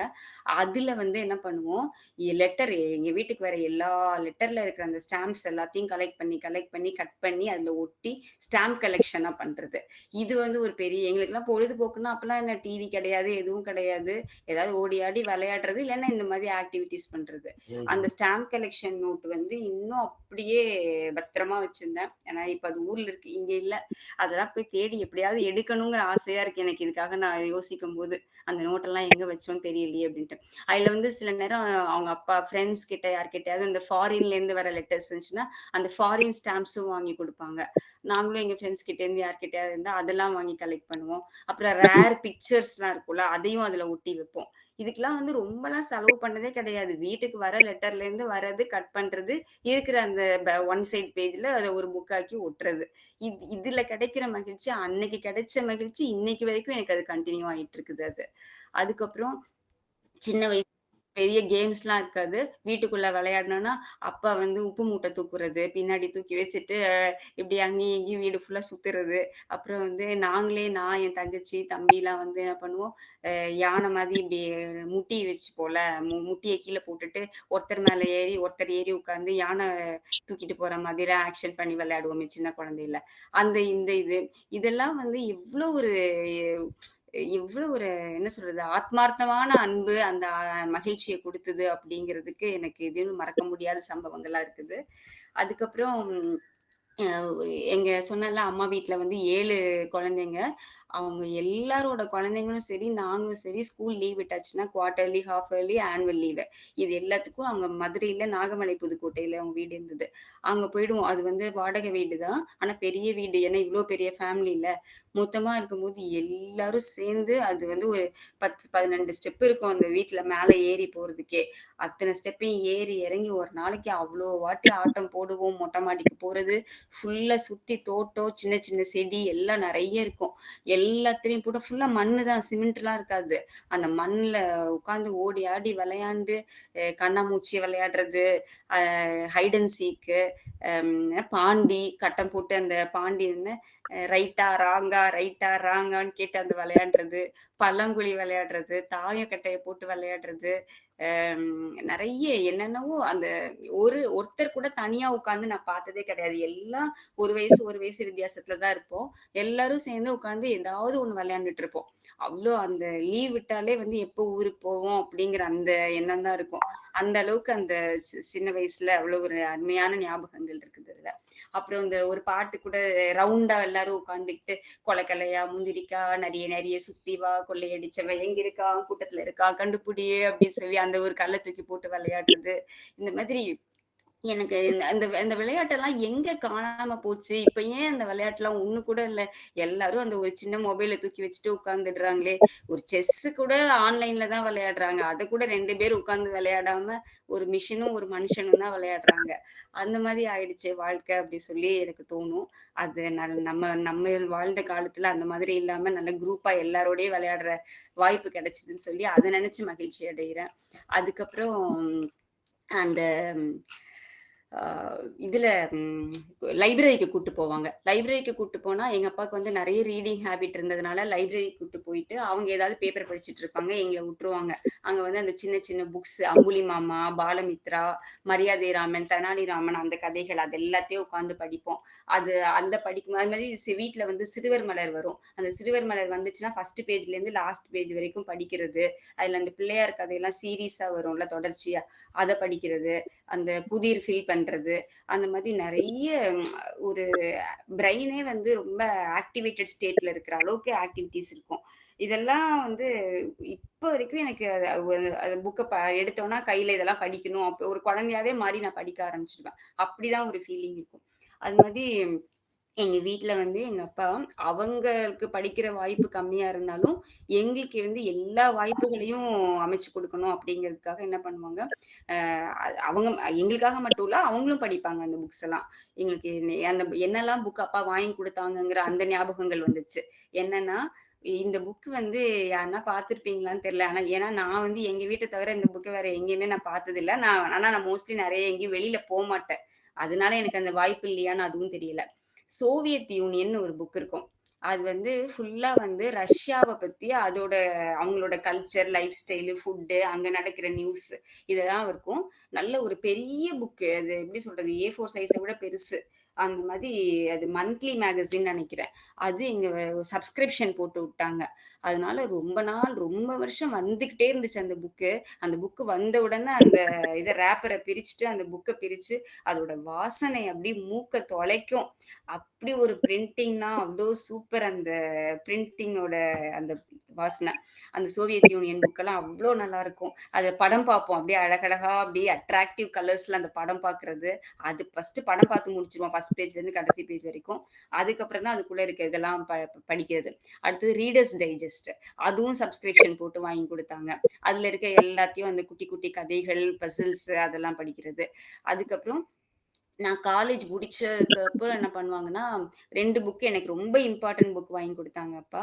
அதுல வந்து என்ன பண்ணுவோம், லெட்டர் எங்க வீட்டுக்கு வர எல்லா லெட்டர்ல இருக்கிற அந்த ஸ்டாம்ப்ஸ் எல்லாத்தையும் கலெக்ட் பண்ணி, கட் பண்ணி அதுல ஒட்டி ஸ்டாம்ப் கலெக்ஷனா பண்றது. இது வந்து ஒரு பெரிய எங்களுக்கெல்லாம் பொழுதுபோக்குன்னா அப்பலாம் என்ன டிவி கிடையாது, எதுவும் கிடையாது. ஏதாவது ஓடி ஆடி விளையாடுறது, இல்லன்னா இந்த மாதிரி ஆக்டிவிட்டீஸ் பண்றது. அந்த ம்ஹ்ம். ஸ்டாம்ப் கலெக்ஷன் நோட் வந்து இன்னும் அப்படியே பத்திரமா வச்சிருந்தேன். ஏன்னா இப்ப அது ஊர்ல இருக்கு, இங்க இல்ல. அதெல்லாம் போய் தேடி எப்படியாவது எடுக்கணுங்கிற ஆசையா இருக்கு எனக்கு இதுக்காக நான் யோசிக்கும்போது. அந்த நோட்டெல்லாம் எங்க வச்சோம்னு தெரியலையே அப்படின்ட்டு. அதுல வந்து சில நேரம் அவங்க அப்பா ஃப்ரெண்ட்ஸ் கிட்ட யார்கிட்டயாவது இந்த ஃபாரின்லேருந்து வர லெட்டர்ஸ் இருந்துச்சுன்னா, அந்த ஃபாரின் ஸ்டாம்ப்ஸும் வாங்கி குடுப்பாங்க. நாங்களும் எங்க ஃப்ரெண்ட்ஸ் கிட்டேருந்து யார்கிட்டயாவது இருந்தா அதெல்லாம் வாங்கி கலெக்ட் பண்ணுவோம். அப்புறம் ரேர் பிக்சர்ஸ்லாம் இருக்கும்ல, அதையும் அதுல ஒட்டி வைப்போம். இதுக்கெல்லாம் வந்து ரொம்பலாம் செலவு பண்ணதே கிடையாது. வீட்டுக்கு வர லெட்டர்லேருந்து வரது, கட் பண்றது, இருக்கிற அந்த ஒன் சைட் பேஜ்ல அத ஒரு புக் ஆக்கி ஒட்டுறது. இதுல கிடைக்கிற மகிழ்ச்சி, அன்னைக்கு கிடைச்ச மகிழ்ச்சி இன்னைக்கு வரைக்கும் எனக்கு அது கன்டின்யூ ஆயிட்டு இருக்குது அது. அதுக்கப்புறம் சின்ன வயசு பெரிய கேம்ஸ்லாம் இருக்காது. வீட்டுக்குள்ள விளையாடணும்னா, அப்பா வந்து உப்பு மூட்டை தூக்குறது, பின்னாடி தூக்கி வச்சுட்டு, இப்படி அங்கேயும் இங்கேயும் வீடு ஃபுல்லா சுத்துறது. அப்புறம் வந்து நாங்களே நான், என் தங்கச்சி, தம்பிலாம் வந்து என்ன பண்ணுவோம், யானை மாதிரி இப்படி முட்டி வச்சுப்போம்ல, முட்டிய கீழ போட்டுட்டு, ஒருத்தர் மேல ஏறி, ஒருத்தர் ஏறி உட்காந்து யானை தூக்கிட்டு போற மாதிரிலாம் ஆக்ஷன் பண்ணி விளையாடுவோமே சின்ன குழந்தையில. இந்த இதெல்லாம் வந்து எவ்ளோ ஒரு என்ன சொல்றது? ஆத்மார்த்தமான அன்பு, அந்த மகிழ்ச்சிய குடுத்தது அப்படிங்கிறதுக்கு எனக்கு இதுவும் மறக்க முடியாத சம்பவங்களா இருக்குது. அதுக்கப்புறம் அ எங்க சொன்னேன்ல அம்மா வீட்ல வந்து 7 குழந்தைங்க. அவங்க எல்லாரோட குழந்தைங்களும் சரி, நாங்களும் சரி ஸ்கூல் லீவ் விட்டாச்சுன்னா quarterly, half yearly, annual leave. இது எல்லாத்துக்கும் அங்க மதுரையில நாகமலை புதுக்கோட்டையில அவங்க வீடு இருந்தது. அங்க போயிடுவோம். அது வந்து வாடகை வீடு தான். ஆனா பெரிய வீடு. ஏன்னா இவ்ளோ பெரிய ஃபேமிலில. மொத்தமா இருக்கும்போது எல்லாரும் சேர்ந்து அது வந்து ஒரு 10, 12 ஸ்டெப் இருக்கும் அந்த வீட்ல மேல ஏறி போறதுக்கே. அத்தன ஸ்டெப்பையும் ஏறி இறங்கி ஒரு நாளைக்கு அவ்ளோ வாட்டி ஆட்டம் போடுவோம். மொட்டை மாடிக்கு போறது, ஃபுல்லா சுத்தி தோட்டம், சின்ன சின்ன செடி எல்லாம் நெறைய இருக்கும். எல்லாத்துலயும் போட்டு ஃபுல்லா மண்ணு தான், சிமெண்ட்லாம் இருக்காது. அந்த மண்ல உட்காந்து ஓடி ஆடி விளையாண்டு, கண்ணாமூச்சி விளையாடுறது, ஹைட் அண்ட் சீக்கு, பாண்டி கட்டம் போட்டு அந்த பாண்டி என்ன ரைட்டா ராங்கான்னு கேட்டு அந்த விளையாடுறது, பல்லாங்குழி விளையாடுறது, தாயக்கட்டைய போட்டு விளையாடுறது, நெறைய என்னென்னவோ அந்த ஒருத்தர் கூட தனியா உட்கார்ந்து நான் பார்த்ததே கிடையாது. எல்லாம் ஒரு வயசு வித்தியாசத்துல தான் இருப்போம். எல்லாரும் சேர்ந்து உட்கார்ந்து ஏதாவது ஒண்ணு விளையாண்டுட்டு இருப்போம். அவ்ளோ அந்த லீவ் விட்டாலே வந்து எப்போ ஊருக்கு போவோம் அப்படிங்கிற அந்த எண்ணம் தான் இருக்கும். அந்த அளவுக்கு அந்த சின்ன வயசுல அவ்வளோ ஒரு அருமையான ஞாபகங்கள் இருக்குது அதுல. அப்புறம் இந்த ஒரு பாட்டு கூட ரவுண்டா எல்லாரும் உட்கார்ந்துகிட்டு கொலையா, முந்திரிக்கா, நரிய நரிய சுத்தி வா, கொள்ளையடிச்சவன் எங்க இருக்கான், கூட்டத்துல இருக்கான், கண்டுபிடி அப்படின்னு சொல்லி அந்த ஒரு கல்ல தூக்கி போட்டு விளையாடுறது. இந்த மாதிரி எனக்கு இந்த அந்த அந்த விளையாட்டெல்லாம் எங்க காணாம போச்சு? இப்ப ஏன் அந்த விளையாட்டுலாம் ஒண்ணு கூட இல்ல? எல்லாரும் அந்த ஒரு சின்ன மொபைல தூக்கி வச்சுட்டு உட்கார்ந்துடுறாங்களே! ஒரு செஸ்ஸு கூட ஆன்லைன்ல தான் விளையாடுறாங்க. அத கூட 2 பேர் உட்கார்ந்து விளையாடாம, ஒரு மிஷினும், ஒரு மனுஷனும் தான் விளையாடுறாங்க. அந்த மாரி ஆயிடுச்சே வாழ்க்கை அப்டி சொல்லி எனக்கு தோணும். அது நம்ம நம்ம வாழ்ந்த காலத்துல அந்த மாதிரி இல்லாம நல்ல குரூப்பா எல்லாரோடையும் விளையாடுற வாய்ப்பு கிடைச்சதுன்னு சொல்லி அத நெனச்சு மகிழ்ச்சி அடைகிறேன். அதுக்கப்புறம் அந்த இதுல லைப்ரரிக்கு கூட்டு போவாங்க. லைப்ரரிக்கு கூட்டு போனா, எங்க அப்பாவுக்கு வந்து நெறைய ரீடிங் ஹேபிட் இருந்ததுனால, லைப்ரரிக்கு கூட்டு போயிட்டு, அவங்க ஏதாவது பேப்பர் படிச்சுட்டு இருப்பாங்க. எங்கள உட்டுருவாங்க. அங்க வந்து அந்த சின்ன சின்ன புக்ஸ் அம்புலி மாமா, பாலமித்ரா, மரியாதை ராமன், தெனாலி ராமன் அந்த கதைகள் அது எல்லாத்தையும் உட்காந்து படிப்போம். அது அந்த படிக்கும் அது மாரி வீட்ல வந்து சிறுவர் மலர் வரும். அந்த சிறுவர் மலர் வந்துச்சுன்னா, ஃபர்ஸ்ட் பேஜ்லேருந்து லாஸ்ட் பேஜ் வரைக்கும் படிக்கிறது. அதுல அந்த பிள்ளையார் கதையெல்லாம் சீரிஸா வரும்ல தொடர்ச்சியா, அத படிக்கிறது. அந்த புதிர் ஃபில் பண்றது. அந்த மாதிரி நெறைய ஒரு பிரெயினே வந்து ரொம்ப ஆக்டிவேட்டட் ஸ்டேட்ல இருக்கிற அளவுக்கு ஆக்டிவிட்டீஸ் இருக்கும். இதெல்லாம் வந்து இப்ப வரைக்கும் எனக்கு அது புக்க எடுத்தோம்னா கையில இதெல்லாம் படிக்கணும். ஒரு குழந்தையாவே மாறி நான் படிக்க ஆரம்பிச்சுருவேன். அப்படிதான் ஒரு ஃபீலிங் இருக்கும். அது மாதிரி எங்க வீட்ல வந்து எங்க அப்பா அவங்களுக்கு படிக்கிற வாய்ப்பு கம்மியா இருந்தாலும், எங்களுக்கு வந்து எல்லா வாய்ப்புகளையும் அமைச்சு குடுக்கணும் அப்படிங்கிறதுக்காக என்ன பண்ணுவாங்க, அவங்க எங்களுக்காக மட்டும் இல்ல, அவங்களும் படிப்பாங்க அந்த புக்ஸ் எல்லாம். எங்களுக்கு அந்த என்னெல்லாம் புக் அப்பா வாங்கி குடுத்தாங்கங்கிற அந்த ஞாபகங்கள் வந்துச்சு. என்னன்னா, இந்த புக் வந்து யாருன்னா பார்த்திருப்பீங்களான்னு தெரியல. ஆனா ஏன்னா நான் வந்து எங்க வீட்ட தவிர இந்த புக்க வேற எங்கேயுமே நான் பார்த்ததில்ல. நான் மோஸ்ட்லி நெறைய எங்கேயும் வெளியில போமாட்டேன். அதனால எனக்கு அந்த வாய்ப்பு இல்லையான்னு அதுவும் தெரியல. சோவியத் யூனியன்னு ஒரு புக் இருக்கும். அது வந்து ஃபுல்லா வந்து ரஷ்யாவ பத்தி அதோட அவங்களோட கல்ச்சர், லைஃப் ஸ்டைலு, ஃபுட்டு, அங்க நடக்கிற நியூஸ் இதெல்லாம் இருக்கும். நல்ல ஒரு பெரிய புக்கு. அது எப்படி சொல்றது? A4 சைஸ விட பெருசு. அந்த மாதிரி அது மந்த்லி மேகசின் நெனைக்கிறேன். அது எங்க சப்ஸ்கிரிப்ஷன் போட்டு விட்டாங்க. அதனால ரொம்ப நாள், ரொம்ப வருஷம் வந்துகிட்டே இருந்துச்சு அந்த புக்கு. அந்த புக்கு வந்த உடனே அந்த ரேப்பர பிரிச்சுட்டு, அந்த புக்க பிரிச்சு, அதோட வாசனை அப்படியே மூக்க தொலைக்கும். அப்படி ஒரு பிரிண்டிங்னா அவ்ளோ சூப்பர் அந்த பிரிண்டிங்கோட அந்த வாசனை. அந்த சோவியத் யூனியன் புக்கெல்லாம் அவ்ளோ நல்லாருக்கும். அத படம் பார்ப்போம். அப்படியே அழகழகா அப்படியே அட்ராக்டிவ் கலர்ஸ்ல அந்த படம் பார்க்குறது. அது ஃபர்ஸ்ட்டு படம் பார்த்து முடிச்சுருவோம். ஃபர்ஸ்ட் பேஜ்லேருந்து கடைசி பேஜ் வரைக்கும். அதுக்கப்புறம் தான் அதுக்குள்ள இருக்க இதெல்லாம் படிக்கிறது. அடுத்தது ரீடர்ஸ் டைஜஸ்ட். அதுவும் சப்ஸ்கிரிப்ஷன் போட்டு வாங்கி குடுத்தாங்க. அதுல இருக்க எல்லாத்தையும் அந்த குட்டி குட்டி கதைகள், பசில்ஸ் அதெல்லாம் படிக்கிறது. அதுக்கப்புறம் நான் காலேஜ் முடிச்சதுக்கு அப்புறம் என்ன பண்ணுவாங்கன்னா, 2 புக் எனக்கு ரொம்ப இம்பார்ட்டன்ட் புக் வாங்கி குடுத்தாங்க அப்பா.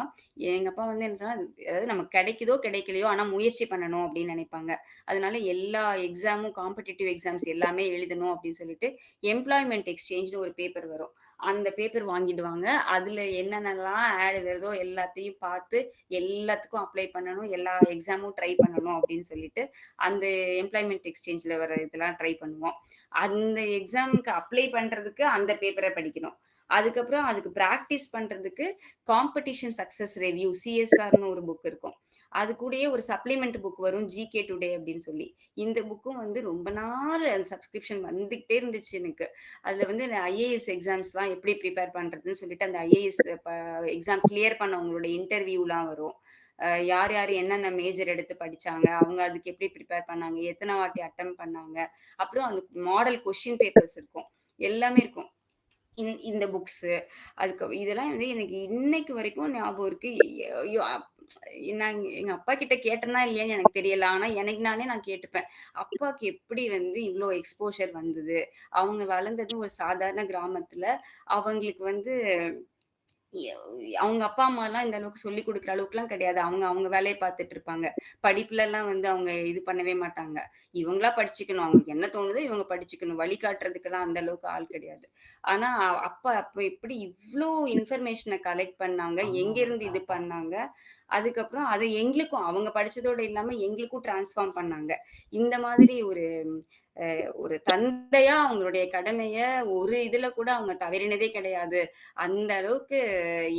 எங்க அப்பா வந்து என்ன சொன்னா, அதாவது நமக்கு கிடைக்குதோ, கிடைக்கலையோ ஆனா முயற்சி பண்ணணும் அப்படின்னு நினைப்பாங்க. அதனால எல்லா எக்ஸாமும் காம்படிட்டிவ் எக்ஸாம்ஸ் எல்லாமே எழுதணும் அப்படின்னு சொல்லிட்டு, எம்ப்ளாய்மென்ட் எக்ஸ்சேஞ்ச்னு ஒரு பேப்பர் வரும். அந்த பேப்பர் வாங்கிடுவாங்க. அதுல என்னென்னலாம் ஆட் வருதோ எல்லாத்தையும் பார்த்து, எல்லாத்துக்கும் அப்ளை பண்ணணும். எல்லா எக்ஸாமும் ட்ரை பண்ணணும் அப்படின்னு சொல்லிட்டு, அந்த எம்ப்ளாய்மென்ட் எக்ஸ்சேஞ்ச்ல வர இதெல்லாம் ட்ரை பண்ணுவோம். அந்த எக்ஸாம்க்கு அப்ளை பண்றதுக்கு அந்த பேப்பர படிக்கணும். அதுக்கப்புறம் அதுக்கு பிராக்டிஸ் பண்றதுக்கு காம்படிஷன் சக்சஸ் ரிவ்யூ CSRன்னு ஒரு புக் இருக்கும். அது கூடயே ஒரு சப்ளிமெண்ட் புக் வரும் GK டுடே அப்படின்னு சொல்லி. இந்த புக்கும் வந்து ரொம்ப நாள் அந்த சப்ஸ்கிரிப்ஷன் வந்துகிட்டே இருந்துச்சு எனக்கு. அதுல வந்து IAS எக்ஸாம்ஸ்லாம் எப்படி ப்ரிப்பேர் பண்றதுன்னு சொல்லிட்டு அந்த IAS எக்ஸாம் கிளியர் பண்ணவங்களோட இன்டர்வியூலாம் வரும். யார் யார் என்னென்ன மேஜர் எடுத்து படிச்சாங்க, அவங்க அதுக்கு எப்படி ப்ரிப்பேர் பண்ணாங்க, எத்தன வாட்டி அட்டெம்ப்ட் பண்ணாங்க. அப்புறம் அந்த மாடல் கொஸ்டின் பேப்பர்ஸ் இருக்கும். எல்லாமே இருக்கும். இந்த புக்ஸு இதெல்லாம் வந்து எனக்கு இன்னைக்கு வரைக்கும் ஞாபகம் இருக்கு. ஐயோ! நான் எங்க அப்பா கிட்ட கேட்டேனா இல்லையான்னு எனக்கு தெரியல. ஆனா எனக்கு நானே நான் கேட்டுப்பேன். அப்பாக்கு எப்படி வந்து இவ்ளோ எக்ஸ்போஷர் வந்தது? அவங்க வளர்ந்தது ஒரு சாதாரண கிராமத்துல. அவங்களுக்கு வந்து எ அவங்க அப்பா, அம்மாலாம் இந்த அளவுக்கு சொல்லிக் குடுக்குற அளவுக்குலாம் கிடையாது. அவங்க அவங்க வேலைய பார்த்துட்டு இருப்பாங்க. படிப்புலலாம் வந்து அவங்க இது பண்ணவே மாட்டாங்க. இவங்களா படிச்சுக்கணும். அவங்களுக்கு என்ன தோணுதோ இவங்க படிச்சுக்கணும். வழிகாட்டுறதுக்கெல்லாம் அந்த அளவுக்கு ஆள் கிடையாது. ஆனா அப்பா அப்ப எப்படி இவ்ளோ இன்ஃபர்மேஷன கலெக்ட் பண்ணாங்க? எங்கேருந்து இது பண்ணாங்க? அதுக்கப்புறம் அத எங்களுக்கும் அவங்க படிச்சதோட இல்லாம எங்களுக்கும் ட்ரான்ஸ்ஃபார்ம் பண்ணாங்க. இந்த மாதிரி ஒரு தந்தையா அவங்களுடைய கடமைய ஒரு இதுல கூட அவங்க தவறினதே கிடையாது. அந்த அளவுக்கு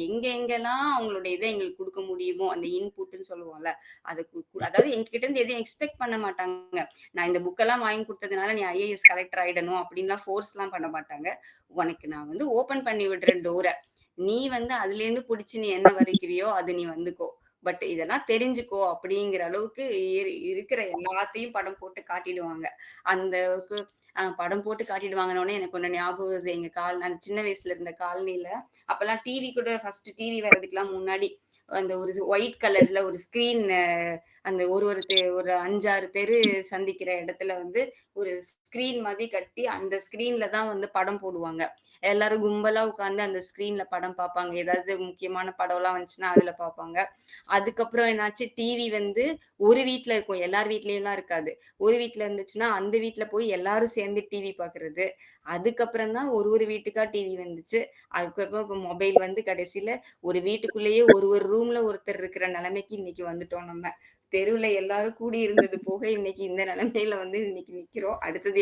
எங்கெங்கலாம் அவங்களுடைய இத எங்களுக்கு குடுக்க முடியுமோ, அந்த இன்புட்ன்னு சொல்லுவோம்ல. அது அதாவது எங்ககிட்ட இருந்து எதையும் எக்ஸ்பெக்ட் பண்ண மாட்டாங்க. நான் இந்த புக்கெல்லாம் வாங்கி குடுத்ததுனால நீ IAS கலெக்டர் ஆயிடணும் அப்டின்லாம் ஃபோர்ஸ்லாம் பண்ண மாட்டாங்க. உனக்கு நான் வந்து ஓப்பன் பண்ணி விடுறேன் டோர. நீ வந்து அதுலேருந்து புடிச்சு நீ என்ன வரைக்கிறியோ அது நீ வந்துக்கோ. பட் இதெல்லாம் தெரிஞ்சுக்கோ அப்படிங்கிற அளவுக்கு இருக்கிற எல்லாத்தையும் படம் போட்டு காட்டிடுவாங்க. அந்த அளவுக்கு படம் போட்டு காட்டிடுவாங்கன்னோனே எனக்கு ஒண்ணு ஞாபகம் வருது. எங்க அந்த சின்ன வயசுல இருந்த காலனில அப்பலாம் டிவி கூட ஃபர்ஸ்ட் டிவி வர்றதுக்குலாம் முன்னாடி அந்த ஒரு ஒயிட் கலர்ல ஒரு ஸ்க்ரீன் அந்த ஒரு 5, 6 தெரு சந்திக்கிற இடத்துல வந்து ஒரு ஸ்க்ரீன் மாதிரி கட்டி, அந்த ஸ்க்ரீன்ல தான் வந்து படம் போடுவாங்க. எல்லாரும் கும்பலா உட்கார்ந்து அந்த ஸ்க்ரீன்ல படம் பார்ப்பாங்க. ஏதாவது முக்கியமான படம்லாம் வந்துச்சுன்னா அதுல பார்ப்பாங்க. அதுக்கப்புறம் என்னாச்சு, டிவி வந்து ஒரு வீட்ல இருக்கும். எல்லார் வீட்லயும்லாம் இருக்காது. ஒரு வீட்ல இருந்துச்சுன்னா, அந்த வீட்ல போய் எல்லாரும் சேர்ந்து டிவி பார்க்குறது. அதுக்கப்புறம் தான் ஒரு வீட்டுக்கா டிவி வந்துச்சு. அதுக்கப்புறம் இப்ப மொபைல் வந்து கடைசில ஒரு வீட்டுக்குள்ளேயே ஒரு ரூம்ல ஒருத்தர் இருக்கிற நிலைமைக்கு இன்னைக்கு வந்துட்டோம் நம்ம. தெருவுல எல்லாரும் கூடி இருந்தது போக, இன்னைக்கு இந்த நிலைமையில வந்து இன்னைக்கு நிக்கிறோம். அடுத்தது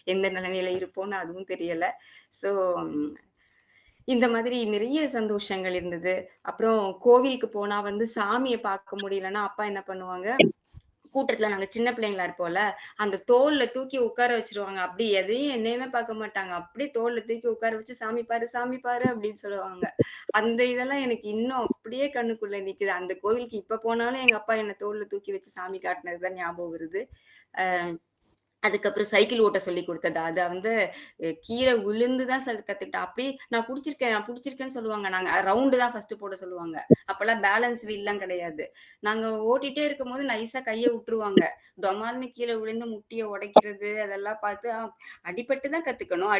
எந்த நிலைமையில இருப்போம்னு அதுவும் தெரியல. ஸோ இந்த மாதிரி நிறைய சந்தோஷங்கள் இருந்தது. அப்புறம் கோவிலுக்கு போனா வந்து சாமிய பார்க்க முடியலன்னா, அப்பா என்ன பண்ணுவாங்க, கூட்டத்துல நாங்க சின்ன பிள்ளைங்களா இருப்போம்ல, அந்த தோள்ல தூக்கி உட்கார வச்சுருவாங்க. அப்படி எதையும் என்னையுமே பார்க்க மாட்டாங்க. அப்படியே தோள்ல தூக்கி உட்கார வச்சு, சாமி பாரு" அப்படின்னு சொல்லுவாங்க. அந்த இதெல்லாம் எனக்கு இன்னும் அப்படியே கண்ணுக்குள்ள நிக்குது. அந்த கோவிலுக்கு இப்ப போனாலும் எங்க அப்பா என்ன தோள்ல தூக்கி வச்சு சாமி காட்டுனது தான் ஞாபகம் வருது. அ அதுக்கப்புறம் சைக்கிள் ஓட்ட சொல்லிக் குடுத்தது. அத வந்து கீழ விழுந்து தான் கத்துக்கிட்டேன். அப்படியே நான் புடிச்சிருக்கேன்னு சொல்லுவாங்க. நாங்க ரவுண்டு தான் ஃபர்ஸ்ட்டு போட சொல்லுவாங்க. அப்பலாம் பேலன்ஸ் வீல்லாம் கிடையாது. நாங்க ஓட்டிட்டே இருக்கும்போது நைஸா கைய உட்டுருவாங்க. டொமால்னு கீழ விழுந்து முட்டிய உடைக்கிறது, அதெல்லாம் பார்த்து அடிபட்டு தான் கத்துக்கணும்"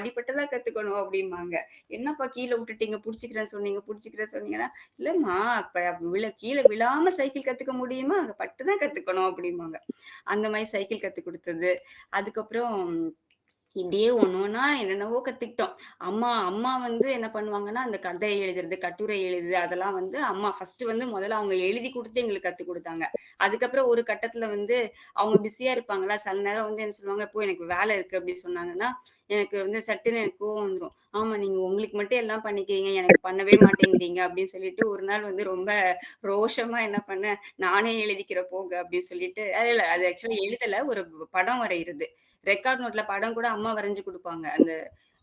அப்படிம்பாங்க. "என்னப்பா கீழ விட்டுட்டீங்க, புடிச்சுக்கிறேன்னு சொன்னீங்கன்னா" "இல்லம்மா, அப்ப கீழ விழாம சைக்கிள் கத்துக்க முடியுமா? பட்டு தான் கத்துக்கணும்" அப்படிம்பாங்க. அந்த மாரி சைக்கிள் கத்துக் குடுத்தது. அதுக்கப்புறம் இப்படியே ஒண்ணு ஒண்ணா என்னென்னவோ கத்துக்கிட்டோம். அம்மா அம்மா வந்து என்ன பண்ணுவாங்கன்னா, அந்த கதை எழுதுறது, கட்டுரை எழுதுறது அதெல்லாம் வந்து அம்மா ஃபர்ஸ்ட்டு வந்து முதல்ல அவங்க எழுதி குடுத்து எங்களுக்கு கத்துக் குடுத்தாங்க. அதுக்கப்புறம் ஒரு கட்டத்துல வந்து அவங்க பிஸியா இருப்பாங்களா, சில நேரம் வந்து என்ன சொல்லுவாங்க, "இப்போ எனக்கு வேலை இருக்கு" அப்படின்னு சொன்னாங்கன்னா, எனக்கு வந்து சட்டுன்னு எனக்கு கோவம் வந்துரும். "ஆமா, நீங்க உங்களுக்கு மட்டும் எல்லாம் பண்ணிக்கிறீங்க, எனக்கு பண்ணவே மாட்டேங்கிறீங்க" அப்படின்னு சொல்லிட்டு ஒரு நாள் வந்து ரொம்ப ரோஷமா என்ன பண்ணேன், "நானே எழுதிக்கிறேன் போங்க" அப்படின்னு சொல்லிட்டு இல்ல அது ஆக்சுவலா எழுதல. ஒரு படம் வரையிறது. ரெக்கார்ட் நோட்ல படம் கூட அம்மா வரைஞ்சு குடுப்பாங்க. அந்த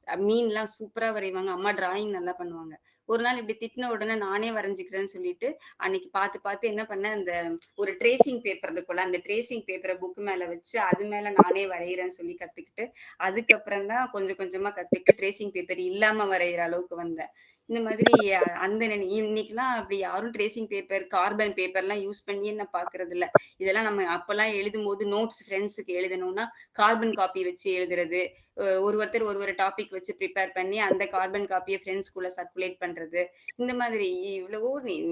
மீன்லாம் சூப்பரா வரைவாங்க. அம்மா டிராயிங் நல்லா பண்ணுவாங்க. ஒரு நாள் இப்படி திட்டுன உடனே நானே வரைஞ்சுக்கிறேன்னு சொல்லிட்டு, அன்னைக்கு பார்த்து பார்த்து என்ன பண்ணேன், அந்த ஒரு ட்ரேசிங் பேப்பர் இருக்கும்ல, அந்த ட்ரேசிங் பேப்பர புக் மேல வச்சு, அது மேல நானே வரையிறேன்னு சொல்லி கத்துக்கிட்டு, அதுக்கப்புறம் தான் கொஞ்சம் கொஞ்சமா கத்துக்கிட்டு ட்ரேசிங் பேப்பர் இல்லாம வரையிற அளவுக்கு வந்தேன். இந்த மாதிரி அந்த இன்னைக்கெல்லாம் அப்படி யாரும் ட்ரேசிங் பேப்பர், கார்பன் பேப்பர்லாம் யூஸ் பண்ணியே நான் பார்க்கறதில்ல. இதெல்லாம் நம்ம அப்பலாம் எழுதும்போது நோட்ஸ் ஃப்ரெண்ட்ஸுக்கு எழுதணும்னா, கார்பன் காப்பி வச்சு எழுதுறது. ஒருத்தர் ஒரு டாபிக் வச்சு ப்ரிப்பேர் பண்ணி, அந்த கார்பன் காப்பிய ஃப்ரெண்ட்ஸ்குள்ள சர்க்குலேட் பண்றது. இந்த மாதிரி எவ்வளவோ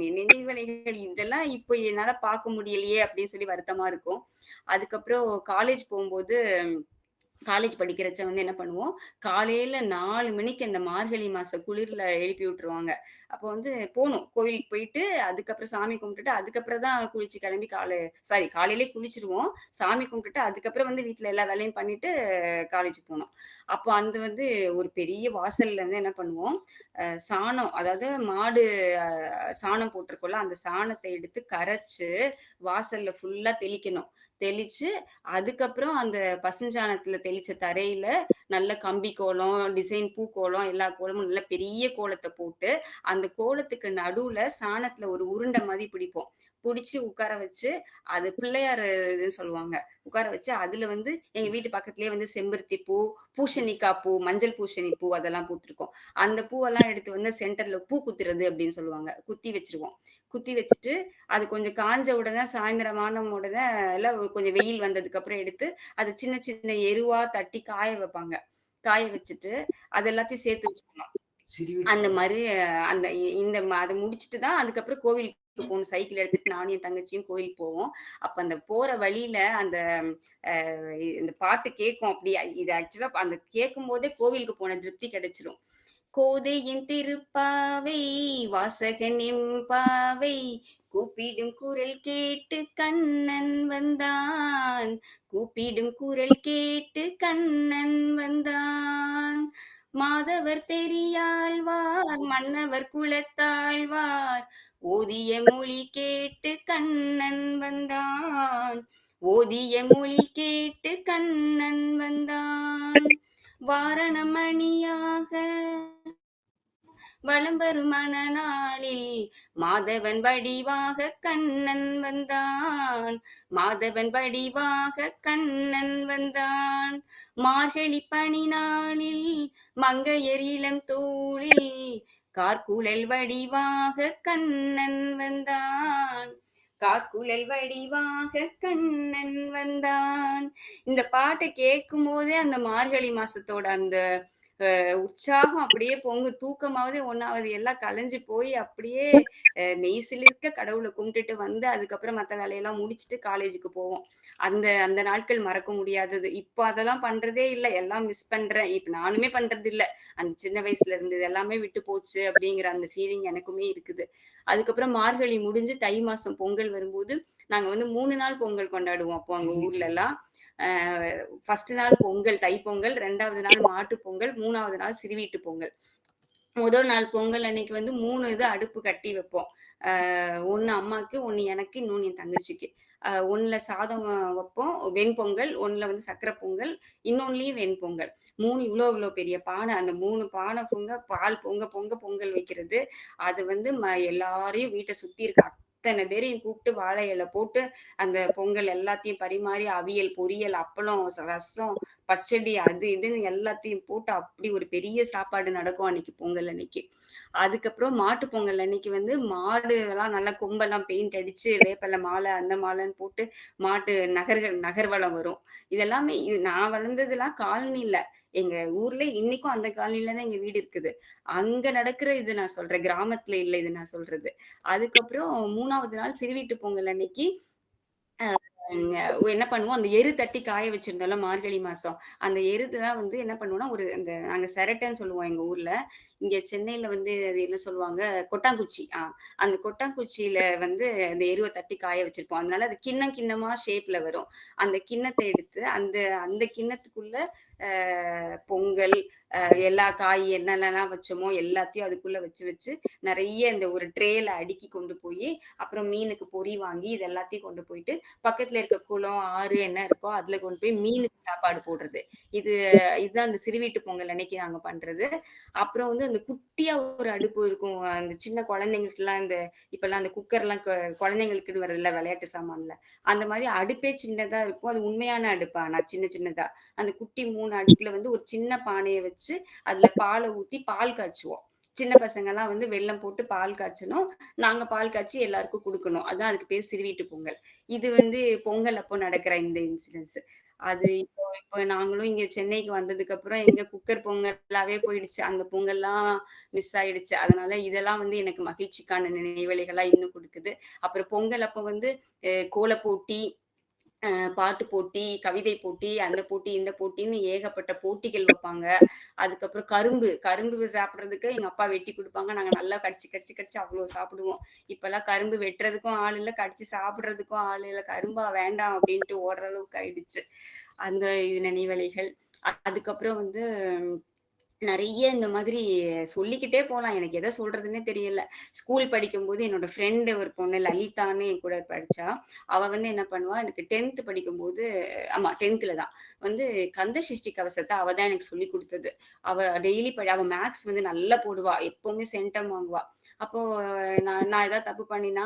நினைவலைகள் இதெல்லாம் இப்போ என்னால பார்க்க முடியலையே! அப்படின்னு சொல்லி வருத்தமா இருக்கும். அதுக்கப்புறம் காலேஜ் படிக்கிறச்ச வந்து என்ன பண்ணுவோம், காலையில 4 மணிக்கு அந்த மார்கழி மாச குளிர்ல எழுப்பி விட்டுருவாங்க. அப்போ வந்து போணும். கோவிலுக்கு போயிட்டு, அதுக்கப்புறம் சாமி கும்பிட்டுட்டு, அதுக்கப்புறம் தான் குளிச்சு கிளம்பி காலையிலேயே குளிச்சுருவோம். சாமி கும்பிட்டுட்டு, அதுக்கப்புறம் வந்து வீட்ல எல்லா வேலையும் பண்ணிட்டு காலேஜ் போனோம். அப்போ அந்த வந்து ஒரு பெரிய வாசல்ல வந்து என்ன பண்ணுவோம், சாணம் அதாவது மாடு சாணம் போட்டிருக்கோம்ல, அந்த சாணத்த எடுத்து கரைச்சு, வாசல்ல ஃபுல்லா தெளிக்கணும். தெளிச்சு, அதுக்கப்புறம் அந்த பசுஞ்சாணத்துல தெளிச்ச தரையில நல்ல கம்பி கோலம், டிசைன் பூக்கோலம், எல்லா கோலமும் நல்ல பெரிய கோலத்த போட்டு, அந்த கோலத்துக்கு நடுவுல சாணத்துல ஒரு உருண்ட மாரி பிடிப்போம். புடிச்சு உட்கார வச்சு, அது பிள்ளையார் இதுன்னு சொல்லுவாங்க. உட்கார வச்சு, அதுல வந்து எங்க வீட்டு பக்கத்திலேயே வந்து செம்பருத்தி பூ, பூசணிக்கா பூ, மஞ்சள் பூசணி பூ அதெல்லாம் பூத்திருக்கும். அந்த பூவெல்லாம் எடுத்து வந்து சென்டர்ல பூ குத்துறது அப்படின்னு சொல்லுவாங்க. குத்தி வச்சுருவோம். குத்தி வச்சுட்டு, அது கொஞ்சம் காஞ்ச உடனே சாயந்திரம் ஆன உடனே இல்ல கொஞ்சம் வெயில் வந்ததுக்கு அப்புறம் எடுத்து, அத சின்ன சின்ன எருவா தட்டி காய வைப்பாங்க. காய வச்சுட்டு, அது எல்லாத்தையும் சேர்த்து வச்சுக்கணும். அந்த மாரி அந்த அத முடிச்சுட்டு தான் அதுக்கப்புறம் கோவிலுக்கு போணும். சைக்கிள் எடுத்துட்டு நானும் என் தங்கச்சியும் கோயிலுக்கு போவோம். அப்ப அந்த போற வழியில அந்த அ இந்த பாட்டு கேட்கும் அப்படியே. இது ஆக்சுவலா அந்த கேட்கும்போதே கோவிலுக்கு போன திருப்தி கிடைச்சிரும். கோதையின் திருப்பாவை வாசகன் எம்பாவை கூப்பிடும் குரல் கேட்டு கண்ணன் வந்தான். கூப்பிடும் குரல் கேட்டு கண்ணன் வந்தான். மாதவர் பெரியாழ்வார் மன்னவர் குலத்தாழ்வார் ஓதிய மொழி கேட்டு கண்ணன் வந்தான். ஓதிய மொழி கேட்டு கண்ணன் வந்தான். வாரணமணியாக வலம் வரும் மணநாளில் மாதவன் வடிவாக கண்ணன் வந்தான். மாதவன் வடிவாக கண்ணன் வந்தான். மார்கழி பனி நாளில் மங்கையர் இளம் தோளில் கார்குழல் வடிவாக கண்ணன் வந்தான். காக்குழல் வடிவாக கண்ணன் வந்தான். இந்த பாட்டை கேட்கும் போதே அந்த மார்கழி மாசத்தோட அந்த உற்சாகம் அப்படியே பொங்கு. தூக்கமாவது ஒண்ணாவது எல்லாம் கலைஞ்சு போய் அப்படியே மெய்சிலிர்க்க கடவுள கும்பிட்டுட்டு வந்து, அதுக்கப்புறம் மத்த வேலையெல்லாம் முடிச்சுட்டு காலேஜுக்கு போவோம். அந்த அந்த நாட்கள் மறக்க முடியாதது. இப்போ அதெல்லாம் பண்றதே இல்ல. எல்லாம் மிஸ் பண்றேன். இப்ப நானுமே பண்றதில்ல. அந்த சின்ன வயசுல இருந்தது எல்லாமே விட்டு போச்சு அப்படிங்கிற அந்த ஃபீலிங் எனக்குமே இருக்குது. அதுக்கப்புறம் மார்கழி முடிஞ்சு தை மாசம் பொங்கல் வரும்போது, நாங்க வந்து 3 நாள் பொங்கல் கொண்டாடுவோம். அப்போ அங்க ஊர்லலாம். அ ஃபர்ஸ்ட் நாள் பொங்கல், தைப்பொங்கல், 2வது நாள் மாட்டுப் பொங்கல், 3வது நாள் சிறுவீட்டு பொங்கல். முதல் நாள் பொங்கல் அன்னைக்கு வந்து 3 இது அடுப்பு கட்டி வைப்போம். 1 அம்மாக்கு, 1 எனக்கு, இன்னொன்னு என் தங்கச்சிக்கு. 1ல சாதம் வைப்போம், வெண்பொங்கல், 1ல வந்து சர்க்கரை பொங்கல், இன்னொன்லயும் வெண்பொங்கல். 3 இவ்ளோ இவ்ளோ பெரிய பானை. அந்த 3 பானை பொங்க, பால் பொங்க பொங்க பொங்கல் வைக்கிறது. அது வந்து எல்லாரையும் வீட்ட சுத்தி இருக்க அத்தன பேரையும் கூப்பிட்டு வாழை இலை போட்டு, அந்த பொங்கல் எல்லாத்தையும் பரிமாறி, அவியல், பொரியல், அப்பளம், ரசம், பச்சடி அது இதுன்னு எல்லாத்தையும் போட்டு அப்படி ஒரு பெரிய சாப்பாடு நடக்கும் அன்னைக்கு பொங்கல் அன்னைக்கு. அதுக்கப்புறம் மாட்டு பொங்கல் அன்னைக்கு வந்து மாடு எல்லாம் நல்லா கொம்பெல்லாம் பெயிண்ட் அடிச்சு வேப்பிலை மாலை அந்த மாலைன்னு போட்டு மாட்டு நகர்வலம் வரும். இதெல்லாமே நான் வளர்ந்ததெல்லாம் காலனில. எங்க ஊர்ல இன்னைக்கும் அந்த காலனில தான் எங்க வீடு இருக்குது. அங்க நடக்கிற இது நான் சொல்றேன். கிராமத்துல இல்ல இது நான் சொல்றது. அதுக்கப்புறம் 3வது நாள் சிறுவீட்டு பொங்கல் அன்னைக்கு ம். என்ன பண்ணுவோம், அந்த எரு தட்டி காய வச்சிருந்தோம்ல மார்கழி மாசம். அந்த எருதெல்லாம் வந்து என்ன பண்ணுவோம்னா, ஒரு அந்த நாங்க செரட்டைன்னு சொல்லுவோம் எங்க ஊர்ல. இங்க சென்னையில வந்து அது என்ன சொல்லுவாங்க, கொட்டாங்குச்சி. அந்த கொட்டாங்குச்சியில வந்து அந்த எருவ தட்டி காய வச்சிருப்போம். அதனால அது கிண்ணம் கிண்ணமா ஷேப்ல வரும். அந்த கிண்ணத்த எடுத்து அந்த அந்த கிண்ணத்துக்குள்ள அ பொங்கல், எல்லா காய் என்னென்னலாம் வச்சோமோ எல்லாத்தையும் அதுக்குள்ள வச்சு வச்சு நெறைய இந்த ஒரு ட்ரேல அடுக்கி கொண்டு போயி, அப்புறம் மீனுக்கு பொரி வாங்கி இது எல்லாத்தையும் கொண்டு போயிட்டு பக்கத்துல இருக்க குளம், ஆறு என்ன இருக்கோ அதுல கொண்டு போய் மீனுக்கு சாப்பாடு போடுறது. இது இதுதான் அந்த சிறுவீட்டு பொங்கல் அன்னைக்கு நாங்க பண்றது. அப்புறம் வந்து அந்த குட்டியா ஒரு அடுப்பு இருக்கும். அந்த சின்ன குழந்தைங்களுக்குலாம் இப்பலாம் அந்த குக்கர்லாம் குழந்தைங்களுக்குன்னு வருதுல்ல விளையாட்டு சாமான்ல. அந்த மாரி அடுப்பே சின்னதா இருக்கும். அது உண்மையான அடுப்பு ஆனா சின்ன சின்னதா. அந்த குட்டி 3 அடுப்புல வந்து ஒரு சின்ன பானைய வச்சு, அதுல பால ஊத்தி பால் காய்ச்சுவோம். சின்ன பசங்கலாம் வந்து வெல்லம் போட்டு பால் காய்ச்சணும். நாங்க பால் காய்ச்சி எல்லாருக்கும் குடுக்கணும். அதான் அதுக்கு பேர் சிறுவீட்டு பொங்கல். இது வந்து பொங்கல் அப்போ நடக்கிற இந்த இன்சிடென்ட்ஸ். அது இப்போ இப்போ நாங்களும் இங்க சென்னைக்கு வந்ததுக்கப்புறம் எங்க குக்கர் பொங்கலாவே போயிடுச்சு. அந்த பொங்கல்லாம் மிஸ் ஆயிடுச்சு. அதனால இதெல்லாம் வந்து எனக்கு மகிழ்ச்சிக்கான நினைவலைகளா இன்னும் குடுக்குது. அப்புறம் பொங்கல் அப்போ வந்து கோலப் போட்டி, பாட்டு போட்டி, கவிதை போட்டி, அந்த போட்டி, இந்த போட்டின்னு ஏகப்பட்ட போட்டிகள் வைப்பாங்க. அதுக்கப்புறம் கரும்பு சாப்பிடுறதுக்கு எங்க அப்பா வெட்டி குடுப்பாங்க. நாங்க நல்லா கடிச்சு, கடிச்சு, கடிச்சு அவ்ளோ சாப்பிடுவோம். இப்பலாம் கரும்பு வெட்டுறதுக்கும் ஆள் இல்ல, கடிச்சு சாப்பிடுறதுக்கும் ஆள் இல்ல. கரும்பா வேண்டாம் அப்டின்ட்டு ஓடுற அளவுக்கு ஆயிடுச்சு. அந்த இது நினைவலைகள். அதுக்கப்புறம் வந்து நெறைய இந்த மாதிரி சொல்லிக்கிட்டே போலாம். எனக்கு எத சொல்றதுன்னே தெரியல. ஸ்கூல் படிக்கும்போது என்னோட ஃப்ரெண்ட் ஒரு பொண்ணு லலிதான்னு என் கூட படிச்சா. அவ வந்து என்ன பண்ணுவா, எனக்கு 10த் படிக்கும்போது ஆமா 10த்ல தான். வந்து கந்த சஷ்டி கவசத்த அவ தான் எனக்கு சொல்லிக் குடுத்தது. அவ டெய்லி அவ மேத்ஸ் வந்து நல்லா போடுவா. எப்பவுமே சென்டம் வாங்குவா. அப்போ நான் ஏதாவது தப்பு பண்ணினா,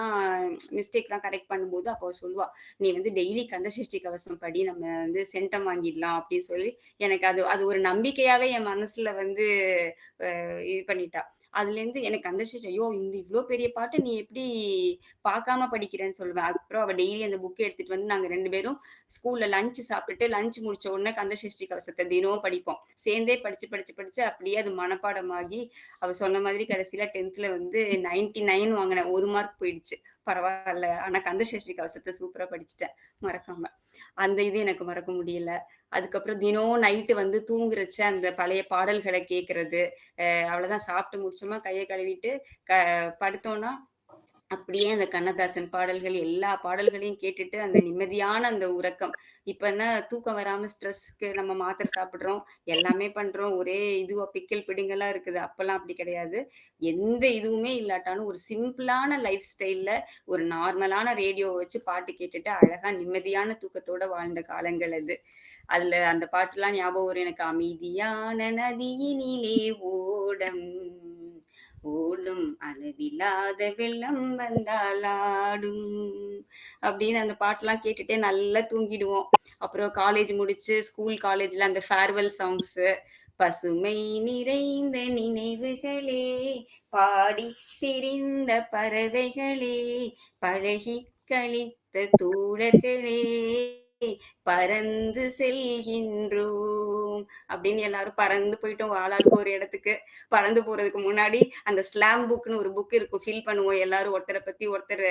மிஸ்டேக்லாம் கரெக்ட் பண்ணும்போது அப்போ அவ சொல்லுவா, "நீ வந்து டெய்லி கந்த சஷ்டி கவசம் படி. நம்ம வந்து சென்டம் வாங்கிடலாம்." அப்படின்னு சொல்லி எனக்கு அது அது ஒரு நம்பிக்கையாவே என் மனசுல வந்து இது பண்ணிட்டா. அதுலேருந்து எனக்கு அந்த ஸ்டேஜ் ஐயோ! இந்த இவ்ளோ பெரிய பாட்ட நீ எப்படி பார்க்காம படிக்கிறேன்னு சொல்லுவேன். அப்புறம் அவ டெய்லி அந்த புக் எடுத்துட்டு வந்து நாங்க 2 பேரும் ஸ்கூல்ல லஞ்ச் சாப்பிட்டுட்டு, லஞ்ச் முடிச்ச உடனே கந்த சஷ்டி கவசத்த தினமும் படிப்போம். சேர்ந்தே படிச்சு, படிச்சு, படிச்சு அப்படியே அது மனப்பாடமாகி, அவ சொன்ன மாதிரி கடைசியில 10த்ல வந்து 99 வாங்கினேன். 1 மார்க் போயிடுச்சு. பரவால்ல. ஆனா கந்த சஷ்டி கவசத்த சூப்பரா படிச்சுட்டேன். மறக்காம. அந்த இது எனக்கு மறக்க முடியல. அதுக்கப்புறம் தினம் நைட்டு வந்து தூங்குறச்ச அந்த பழைய பாடல்கள கேட்கறது. அவ்வளோதான் சாப்பிட்டு முடிச்சோமா, கைய கழுவிட்டு படுத்தோம்னா, அப்படியே அந்த கண்ணதாசன் பாடல்கள் எல்லா பாடல்களையும் கேட்டுட்டு அந்த நிம்மதியான அந்த உறக்கம். இப்ப என்ன தூக்கம் வராம ஸ்ட்ரெஸ்க்கு நம்ம மாத்திரை சாப்பிடுறோம். எல்லாமே பண்றோம். ஒரே இதுவா பிக்கல் பிடுங்கலா இருக்குது. அப்பலாம் அப்படி கிடையாது. எந்த இதுவுமே இல்லாட்டாலும் ஒரு சிம்பிளான லைஃப் ஸ்டைல்ல ஒரு நார்மலான ரேடியோவ வச்சு பாட்டு கேட்டுட்டு அழகா நிம்மதியான தூக்கத்தோட வாழ்ந்த காலங்கள் அது. அதுல அந்த பாட்டுலாம் ஞாபகம் வரும் எனக்கு. அமைதியான நதியினிலே ஓடம் ஓடும் அளவில்லாத வெள்ளம் வந்தால் ஆடும் அப்படின்னு அந்த பாட்டெல்லாம் கேட்டுட்டே நல்லா தூங்கிடுவோம். அப்புறம் காலேஜ் முடிச்சு ஸ்கூல் காலேஜ்ல அந்த ஃபேர்வெல் சாங்ஸ் பசுமை நிறைந்த நினைவுகளே பாடி திரிந்த பறவைகளே பழகி கழித்த தோழர்களே பறந்து செல்கின்றோம் அப்படின்னு எல்லாரும் பறந்து போயிட்டோம் ஆளாளுக்கு ஒரு இடத்துக்கு. பறந்து போறதுக்கு முன்னாடி அந்த ஸ்லாம் புக்னு ஒரு புக் இருக்கும், ஃபில் பண்ணுவோம் எல்லாரும் ஒருத்தரை பத்தி ஒருத்தர்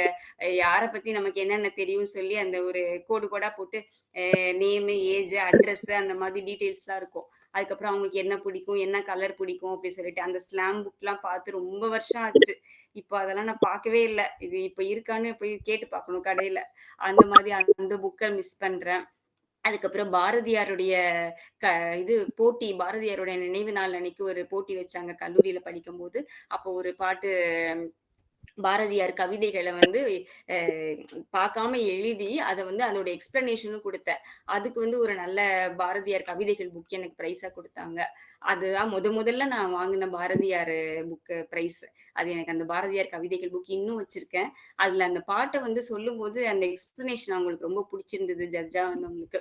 யாரை பத்தி நமக்கு என்னென்ன தெரியும்னு சொல்லி அந்த ஒரு கோடு கோடா போட்டு நேமு, ஏஜ், அட்ரஸ் அந்த மாதிரி டீட்டெயில்ஸ்லாம் இருக்கும். அதுக்கப்புறம் அவங்களுக்கு என்ன பிடிக்கும், என்ன கலர் பிடிக்கும் அப்படின்னு சொல்லிட்டு அந்த ஸ்லாம் புக்லாம் பார்த்து ரொம்ப வருஷம் ஆச்சு. இப்போ அதெல்லாம் நான் பார்க்கவே இல்ல. இது இப்ப இருக்கான்னு போய் கேட்டு பார்க்கணும் கடையில. அந்த மாதிரி அந்த புக்க மிஸ் பண்றேன். அதுக்கப்புறம் பாரதியாருடைய க இது போட்டி, பாரதியாருடைய நினைவு நாள் அன்னைக்கு ஒரு போட்டி வச்சாங்க கல்லூரியில படிக்கும்போது. அப்போ ஒரு பாட்டு பாரதியார் கவிதைகள வந்து அ பார்க்காம எழுதி, அத வந்து அதோட எக்ஸ்ப்ளனேஷனும் குடுத்தேன். அதுக்கு வந்து ஒரு நல்ல பாரதியார் கவிதைகள் புக் எனக்கு பிரைஸா குடுத்தாங்க. அதுதான் முதல்ல நான் வாங்குன பாரதியார் புக் பிரைஸ். அது எனக்கு அந்த பாரதியார் கவிதைகள் புக் இன்னும் வச்சிருக்கேன். அதுல அந்த பாட்ட வந்து சொல்லும்போது, அந்த எக்ஸ்ப்ளனேஷன் அவங்களுக்கு ரொம்ப புடிச்சிருந்தது ஜட்ஜா வந்தவங்களுக்கு.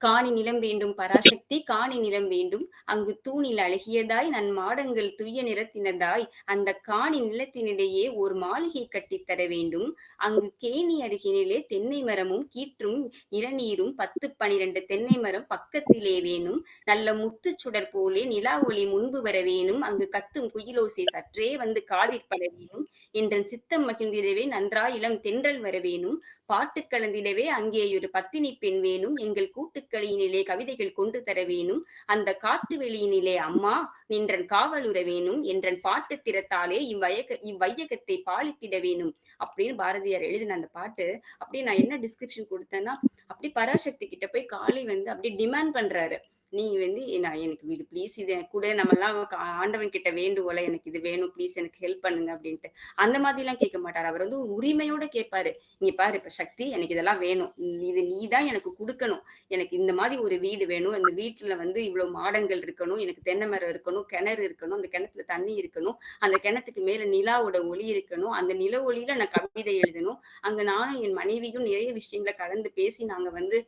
"காணி நிலம் வேண்டும் பராசக்தி காணி நிலம் வேண்டும். அங்கு தூணில் அழகியதாய் நன்மாடங்கள் துய்ய நிறத்தினதாய் அந்த காணி நிலத்தினிடையே ஓர் மாளிகை கட்டித் தர வேண்டும். அங்கு கேணி அருகினிலே தென்னை மரமும் கீற்றும் இளநீரும் 10, 12 தென்னை மரம் பக்கத்திலே வேணும். நல்ல முத்துச் சுடர் போலே நிலா ஒளி முன்பு வர வேணும். அங்கு கத்தும் குயிலோசை சற்றே வந்து காதிற்பட வேணும். என்றன் சித்தம் மகிழ்ந்திடவே நன்றாய் இளம் தென்றல் வர வேணும். பாட்டுக் கலந்திடவே அங்கேயொரு பத்தினிப் பெண் வேணும். எங்கள் கூட்டுக்களியினிலே கவிதைகள் கொண்டு தர வேணும். அந்த காட்டு வெளியினிலே அம்மா நின்றன் காவலுற வேணும். என்றன் பாட்டுத் திறத்தாலே இவ்வையகத்தை பாலித்திட வேணும். அப்படின்னு பாரதியார் எழுதின அந்த பாட்டு, அப்படியே நான் என்ன டிஸ்கிரிப்ஷன் குடுத்தேன்னா, அப்படியே பராசக்தி கிட்ட போய் காளி வந்து அப்படியே டிமாண்ட் பண்றாரு. நீங்க வந்து எனக்கு இது ப்ளீஸ் இது எனக்கு குடு. நம்மலாம் ஆண்டவன் கிட்ட வேண்டுவோல, எனக்கு இது வேணும் ப்ளீஸ் எனக்கு ஹெல்ப் பண்ணுங்க அப்படின்ட்டு. அந்த மாதிரிலாம் கேட்க மாட்டாரு. அவர் வந்து உரிமையோட கேட்பாரு. இங்க பாரு இப்ப சக்தி எனக்கு இதெல்லாம் வேணும். இது நீ தான் எனக்கு குடுக்கணும். எனக்கு இந்த மாதிரி ஒரு வீடு வேணும். அந்த வீட்டுல வந்து இவ்வளவு மாடங்கள் இருக்கணும். எனக்கு தென்னை மரம் இருக்கணும். கிணறு இருக்கணும். அந்த கிணத்துல தண்ணி இருக்கணும். அந்த கிணத்துக்கு மேல நிலாவோட ஒளி இருக்கணும். அந்த நில ஒளியில நான் கவிதை எழுதணும். அங்க நானும் என் மனைவியும் நிறைய விஷயங்களை கலந்து பேசி நாங்க வந்து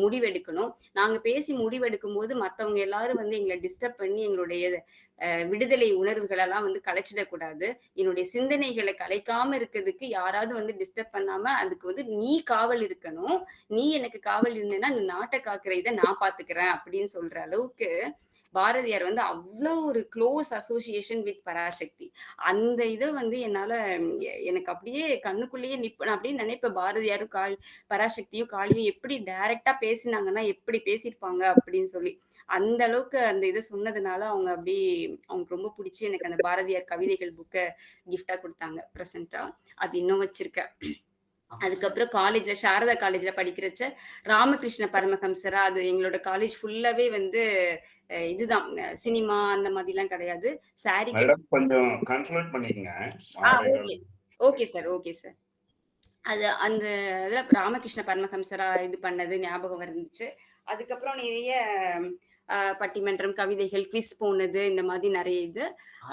முடிவெடுக்கணும். நாங்க பேசி முடிவெடுக்கும் போது மத்தவங்க எல்லாரும் வந்து எங்களை டிஸ்டர்ப் பண்ணி எங்களுடைய விடுதலை உணர்வுகளெல்லாம் வந்து கலைச்சிடக்கூடாது. என்னுடைய சிந்தனைகளை கலைக்காம இருக்கிறதுக்கு யாராவது வந்து டிஸ்டர்ப் பண்ணாம அதுக்கு வந்து நீ காவல் இருக்கணும். நீ எனக்கு காவல் இருந்தேன்னா இந்த நாட்டை காக்கிற இதை நான் பாத்துக்கிறேன் அப்படின்னு சொல்ற அளவுக்கு பாரதியார் வந்து அவ்வளோ ஒரு க்ளோஸ் அசோசியேஷன் வித் பராசக்தி. அந்த இதை வந்து என்னால எனக்கு அப்படியே கண்ணுக்குள்ளேயே நான் அப்படியே நினைப்பேன் பாரதியாரும் பராசக்தியும் காளியும் எப்படி டைரக்டா பேசினாங்கன்னா எப்படி பேசியிருப்பாங்க அப்படின்னு சொல்லி. அந்த அளவுக்கு அந்த இதை சொன்னதுனால அவங்க அப்படி அவங்களுக்கு ரொம்ப பிடிச்சி எனக்கு அந்த பாரதியார் கவிதைகள் புக்கை கிஃப்டா கொடுத்தாங்க ப்ரெசென்ட்டா. அது இன்னும் வச்சிருக்கேன். அதுக்கப்புறம் காலேஜ்ல சாரதா காலேஜ்ல படிக்கிறச்ச ராமகிருஷ்ண பரமஹம்சரா, அது எங்களோட காலேஜ் ஃபுல்லாவே வந்து இதுதான் சினிமா அந்த மாதிரிலாம் கிடையாது. சாரி மேடம் கொஞ்சம் கன்க்ளூட் பண்ணிக்கங்க. Okay okay sir okay sir. அது அந்த இதுல ராமகிருஷ்ண பரமஹம்சரா இது பண்ணது ஞாபகம் இருந்துச்சு. அதுக்கப்புறம் நிறைய பட்டிமன்றம், கவிதைகள், குவிஸ் போனது இந்த மாதிரி நிறைய இது.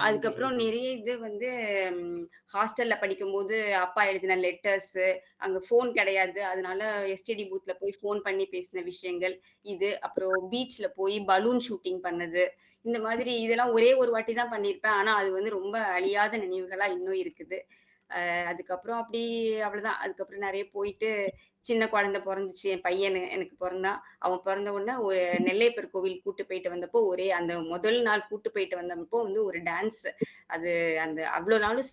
அதுக்கப்புறம் நிறைய இது வந்து ஹாஸ்டல்ல படிக்கும்போது அப்பா எழுதின லெட்டர்ஸ், அங்க ஃபோன் கிடையாது. அதனால எஸ்டிடி பூத்ல போய் ஃபோன் பண்ணி பேசின விஷயங்கள் இது. அப்புறம் பீச்ல போய் பலூன் ஷூட்டிங் பண்ணது. இந்த மாதிரி இதெல்லாம் ஒரே ஒரு வாட்டி தான் பண்ணியிருப்பேன். ஆனா அது வந்து ரொம்ப அழியாத நினைவுகளா இன்னும் இருக்குது. அதுக்கப்புறம் அப்படி அவ்வளவுதான். அதுக்கப்புறம் நிறைய போயிட்டு சின்ன குழந்தை பிறந்துச்சு. என் பையன் எனக்கு பிறந்தான். அவன் பிறந்த உடனே ஒரு நெல்லையப்பர் கோவில் கூட்டு போயிட்டு வந்தப்போ அந்த முதல் நாள் கூட்டு போயிட்டு வந்தப்போ வந்து ஒரு டான்ஸ். அது அந்த அவ்வளவு நாளும்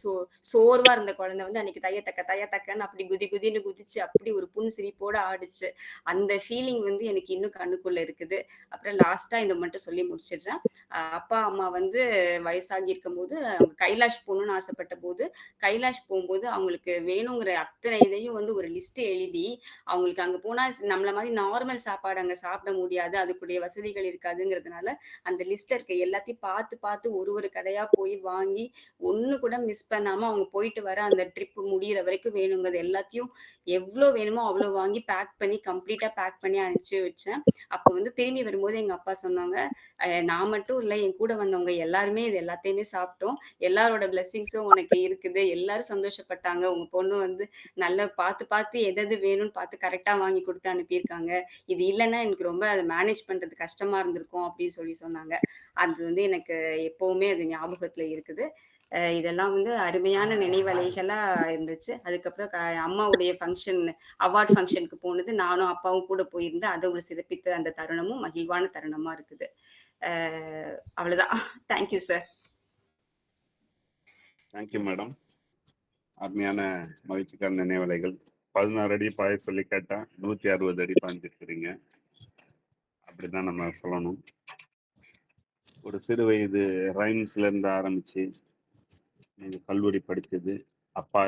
சோர்வா இருந்த குழந்தை வந்து அன்னைக்கு தையத்தக்கன்னு அப்படி குதி குதின்னு குதிச்சு அப்படி ஒரு புன் சிரிப்போட ஆடிச்சு. அந்த ஃபீலிங் வந்து எனக்கு இன்னும் கண்ணுக்குள்ள இருக்குது. அப்புறம் லாஸ்டா இதை மட்டும் சொல்லி முடிச்சிடுறேன். அப்பா அம்மா வந்து வயசாகி இருக்கும்போது அவங்க கைலாஷ் போகணும்னு ஆசைப்பட்ட போது கைலாஷ் போகும்போது அவங்களுக்கு வேணுங்கிற அத்தனை இதையும் வந்து ஒரு லிஸ்ட் எழுதி அவங்களுக்கு அங்க போனா நம்மள மாதிரி நார்மல் சாப்பாடு அங்க சாப்பிட முடியாது, அதுக்குடைய வசதிகள் இருக்காதுங்கிறதுனால அந்த லிஸ்ட்ல இருக்க எல்லாத்தையும் பார்த்து பார்த்து ஒரு கடையா போய் வாங்கி ஒண்ணு கூட மிஸ் பண்ணாம அவங்க போயிட்டு வர அந்த ட்ரிப் முடியிற வரைக்கும் வேணுங்கிறது எல்லாத்தையும் எவ்வளவு வேணுமோ அவ்வளவு வாங்கி கம்ப்ளீட்டா பேக் பண்ணி அனுப்பிச்சு வச்சேன். அப்ப வந்து திரும்பி வரும்போது எங்க அப்பா சொன்னாங்க, நான் மட்டும் இல்ல என் கூட வந்தவங்க எல்லாருமே இது எல்லாத்தையுமே சாப்பிட்டோம். எல்லாரோட பிளெஸிங்ஸும் உனக்கு இருக்குது. எல்லாரும் சந்தோஷப்பட்டாங்க. உங்க பொண்ணு வந்து நல்லா பார்த்து எது வேணும்னு பார்த்து கரெக்டா வாங்கி கொடுத்து அனுப்பியிருக்காங்க. இது இல்லைன்னா எனக்கு ரொம்ப அதை மேனேஜ் பண்றது கஷ்டமா இருந்திருக்கும் அப்படின்னு சொல்லி சொன்னாங்க. அது வந்து எனக்கு எப்பவுமே அது ஞாபகத்துல இருக்குது. இதெல்லாம் வந்து அருமையான நினைவலைகளா இருந்துச்சு. அதுக்கப்புறம் அம்மாவுடைய ஃபங்ஷன் அவார்ட் ஃபங்ஷனுக்கு போனது நானும், அப்பாவும் கூட போயிருந்து அத ஒரு சிறப்பித்த அந்த தருணமும் மகிழ்வான தருணமா இருக்குது. அ அவ்வளோதான். Thank you sir. Thank you madam. அருமையான மகிழ்ச்சிக்கான நினைவலைகள். 16 அடி பாய சொல்லி கேட்டா 160 அடி பாய்ஞ்சிருக்கிறீங்க. அப்படிதான் நம்ம சொல்லணும். ஒரு சிறு வயது ரைம்ஸ்ல இருந்து ஆரம்பிச்சு நீங்க கல்லூரி படிச்சது, அப்பா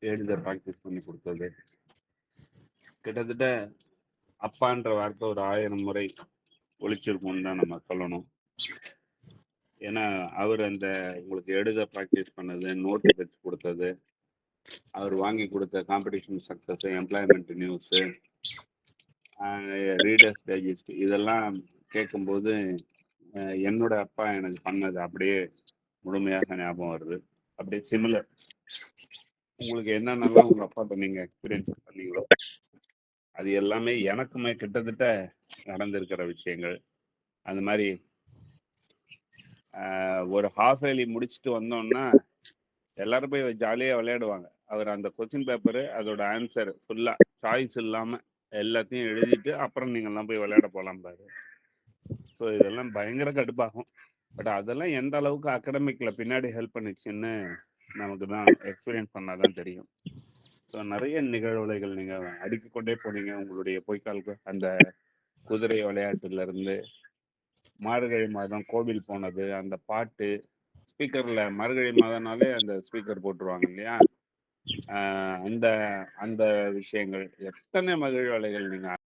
எழுத ப்ராக்டிஸ் பண்ணி கொடுத்தது, கிட்டத்தட்ட அப்பான்ற வார்த்தை ஒரு 1000 முறை ஒழிச்சிருக்கும்னு தான் நம்ம சொல்லணும். ஏன்னா அவர் அந்த உங்களுக்கு எழுத ப்ராக்டிஸ் பண்ணது, நோட்டு தச்சு கொடுத்தது, அவர் வாங்கி கொடுத்த competition success, employment news, readers digest இதெல்லாம் கேட்கும்போது என்னோட அப்பா எனக்கு பண்ணது அப்படியே முழுமையாக ஞாபகம் வருது. அப்படியே சிமிலர். உங்களுக்கு என்னென்னலாம் உங்க அப்பாட்ட நீங்க எக்ஸ்பீரியன்ஸ் பண்ணீங்களோ அது எல்லாமே எனக்குமே கிட்டத்தட்ட நடந்திருக்கிற விஷயங்கள். அந்த மாதிரி ஒரு ஹாஃப் ஏர்லி முடிச்சுட்டு வந்தோம்னா எல்லாரும் போய் ஜாலியாக விளையாடுவாங்க. அவர் அந்த கொஸ்டின் பேப்பரு அதோட ஆன்சர் ஃபுல்லாக சாய்ஸ் இல்லாமல் எல்லாத்தையும் எழுதிட்டு அப்புறம் நீங்கள்லாம் போய் விளையாட போகலாம் பாரு. ஸோ இதெல்லாம் பயங்கர கடுப்பாகும். பட் அதெல்லாம் எந்த அளவுக்கு அகடமிக்கில் பின்னாடி ஹெல்ப் பண்ணிச்சுன்னு நமக்கு தான் எக்ஸ்பீரியன்ஸ் பண்ணால் தான் தெரியும். ஸோ நிறைய நிகழ்வுகள் நீங்கள் அடுக்கிக்கொண்டே போனீங்க. உங்களுடைய பொய்க்கால் அந்த குதிரை விளையாட்டுலேருந்து மார்கழி மாதம் கோவில் போனது, அந்த பாட்டு ஸ்பீக்கரில் மார்கழி மாதம்னாலே அந்த ஸ்பீக்கர் போட்டுருவாங்க இல்லையா, அந்த அந்த விஷயங்கள் எத்தனை மகிழ்வலைகள் நீங்கள்